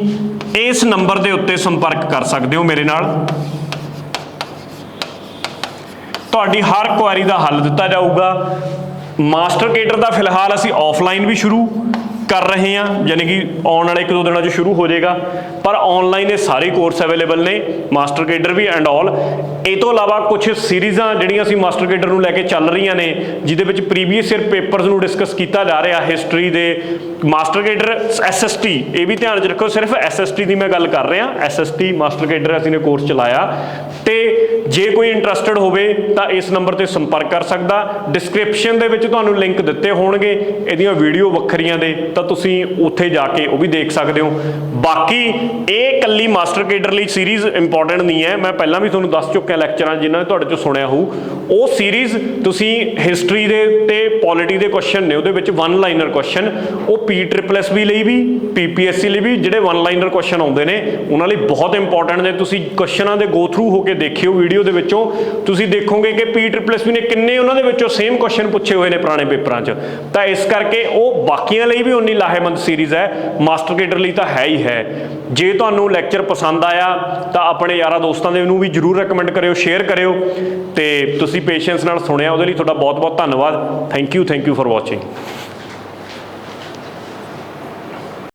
ਇਸ ਨੰਬਰ ਦੇ ਉੱਤੇ ਸੰਪਰਕ ਕਰ ਸਕਦੇ ਹੋ ਮੇਰੇ ਨਾਲ। ਤੁਹਾਡੀ ਹਰ ਕੁਐਰੀ ਦਾ ਹੱਲ ਦਿੱਤਾ ਜਾਊਗਾ। ਮਾਸਟਰ ਕੇਡਰ ਦਾ ਫਿਲਹਾਲ ਅਸੀਂ ਆਫਲਾਈਨ ਵੀ ਸ਼ੁਰੂ ਕਰ ਰਹੇ ਹਾਂ, ਯਾਨੀ ਕਿ ਆਉਣ ਵਾਲੇ 1-2 ਦਿਨਾਂ 'ਚ ਸ਼ੁਰੂ ਹੋ ਜਾਏਗਾ, ਪਰ ਆਨਲਾਈਨ ਇਹ ਸਾਰੇ ਕੋਰਸ ਅਵੇਲੇਬਲ ਨੇ, ਮਾਸਟਰ ਕੇਡਰ ਵੀ ਐਂਡ ਆਲ। ਇਹ ਤੋਂ ਇਲਾਵਾ ਕੁਝ ਸੀਰੀਜ਼ਾਂ ਜਿਹੜੀਆਂ ਅਸੀਂ ਮਾਸਟਰ ਕੇਡਰ ਨੂੰ ਲੈ ਕੇ ਚੱਲ ਰਹੀਆਂ ਨੇ, ਜਿਹਦੇ ਵਿੱਚ ਪ੍ਰੀਵੀਅਸ ਈਅਰ ਪੇਪਰਸ ਨੂੰ ਡਿਸਕਸ ਕੀਤਾ ਜਾ ਰਿਹਾ, ਹਿਸਟਰੀ ਦੇ। ਮਾਸਟਰ ਕੇਡਰ SST, ਇਹ ਵੀ ਧਿਆਨ 'ਚ ਰੱਖੋ, ਸਿਰਫ SST ਦੀ ਮੈਂ ਗੱਲ ਕਰ ਰਿਹਾ। SST ਮਾਸਟਰ ਕੇਡਰ ਅਸੀਂ ਨੇ ਕੋਰਸ ਚਲਾਇਆ। ਤੇ ਜੇ ਕੋਈ ਇੰਟਰਸਟਡ ਹੋਵੇ ਤਾਂ ਇਸ ਨੰਬਰ ਤੇ ਸੰਪਰਕ ਕਰ ਸਕਦਾ। ਡਿਸਕ੍ਰਿਪਸ਼ਨ ਦੇ ਵਿੱਚ ਤੁਹਾਨੂੰ ਲਿੰਕ ਦਿੱਤੇ ਹੋਣਗੇ ਇਹਦੀਆਂ ਵੀਡੀਓ ਵੱਖਰੀਆਂ ਦੇ, ਤਾਂ ਤੁਸੀਂ ਉੱਥੇ ਜਾ ਕੇ ਉਹ ਵੀ ਦੇਖ ਸਕਦੇ ਹੋ। ਬਾਕੀ ਇਹ ਇਕੱਲੀ ਮਾਸਟਰ ਕੇਡਰ ਲਈ ਸੀਰੀਜ਼ ਇੰਪੋਰਟੈਂਟ ਨਹੀਂ ਹੈ, ਮੈਂ ਪਹਿਲਾਂ ਵੀ ਤੁਹਾਨੂੰ ਦੱਸ ਚੁੱਕਿਆ ਲੈਕਚਰਾਂ ਜਿਨ੍ਹਾਂ ਨੇ ਤੁਹਾਡੇ ਤੋਂ ਸੁਣਿਆ ਹੋਊ। ਉਹ ਸੀਰੀਜ਼ ਤੁਸੀਂ ਹਿਸਟਰੀ ਦੇ ਤੇ ਪੋਲਿਟੀ ਦੇ ਕੁਐਸਚਨ ਨੇ, ਉਹਦੇ ਵਿੱਚ 1 ਲਾਈਨਰ ਕੁਐਸਚਨ, ਉਹ PSSSB ਲਈ ਵੀ PPSC ਲਈ ਵੀ ਜਿਹੜੇ ਵਨ ਲਾਈਨਰ ਕੁਐਸਚਨ ਆਉਂਦੇ ਨੇ ਉਹਨਾਂ ਲਈ ਬਹੁਤ ਇੰਪੋਰਟੈਂਟ ਨੇ। ਤੁਸੀਂ ਕੁਐਸਚਨਾਂ ਦੇ ਗੋ ਥਰੂ ਹੋ ਕੇ ਦੇਖਿਓ ਵੀਡੀਓ ਦੇ ਵਿੱਚੋਂ, ਤੁਸੀਂ ਦੇਖੋਗੇ ਕਿ PSSB ਨੇ ਕਿੰਨੇ ਉਹਨਾਂ ਦੇ ਵਿੱਚੋਂ ਸੇਮ ਕੁਐਸਚਨ ਪੁੱਛੇ ਹੋਏ ਨੇ ਪੁਰਾਣੇ ਪੇਪਰਾਂ 'ਚ। ਤਾਂ ਇਸ ਕਰਕੇ ਉਹ ਬਾਕੀਆਂ ਲਈ ਵੀ ਉਨੀ ਲਾਹੇਮੰਦ ਸੀਰੀਜ਼ ਹੈ, ਮਾਸਟਰ ਕੇਡਰ ਲਈ ਤਾਂ ਹੈ ਹੀ ਹੈ। ਜੇ ਤੁਹਾਨੂੰ ਲੈਕਚਰ ਪਸੰਦ ਆਇਆ ਤਾਂ ਆਪਣੇ ਯਾਰਾਂ ਦੋਸਤਾਂ ਦੇ ਨੂੰ ਵੀ ਜਰੂਰ ਰეკਮੈਂਡ ਕਰਿਓ, ਸ਼ੇਅਰ ਕਰਿਓ, ਤੇ ਤੁਸੀਂ ਪੇਸ਼ੈਂਸ ਨਾਲ ਸੁਣਿਆ ਉਹਦੇ ਲਈ ਤੁਹਾਡਾ ਬਹੁਤ ਬਹੁਤ ਧੰਨਵਾਦ। Thank you for watching.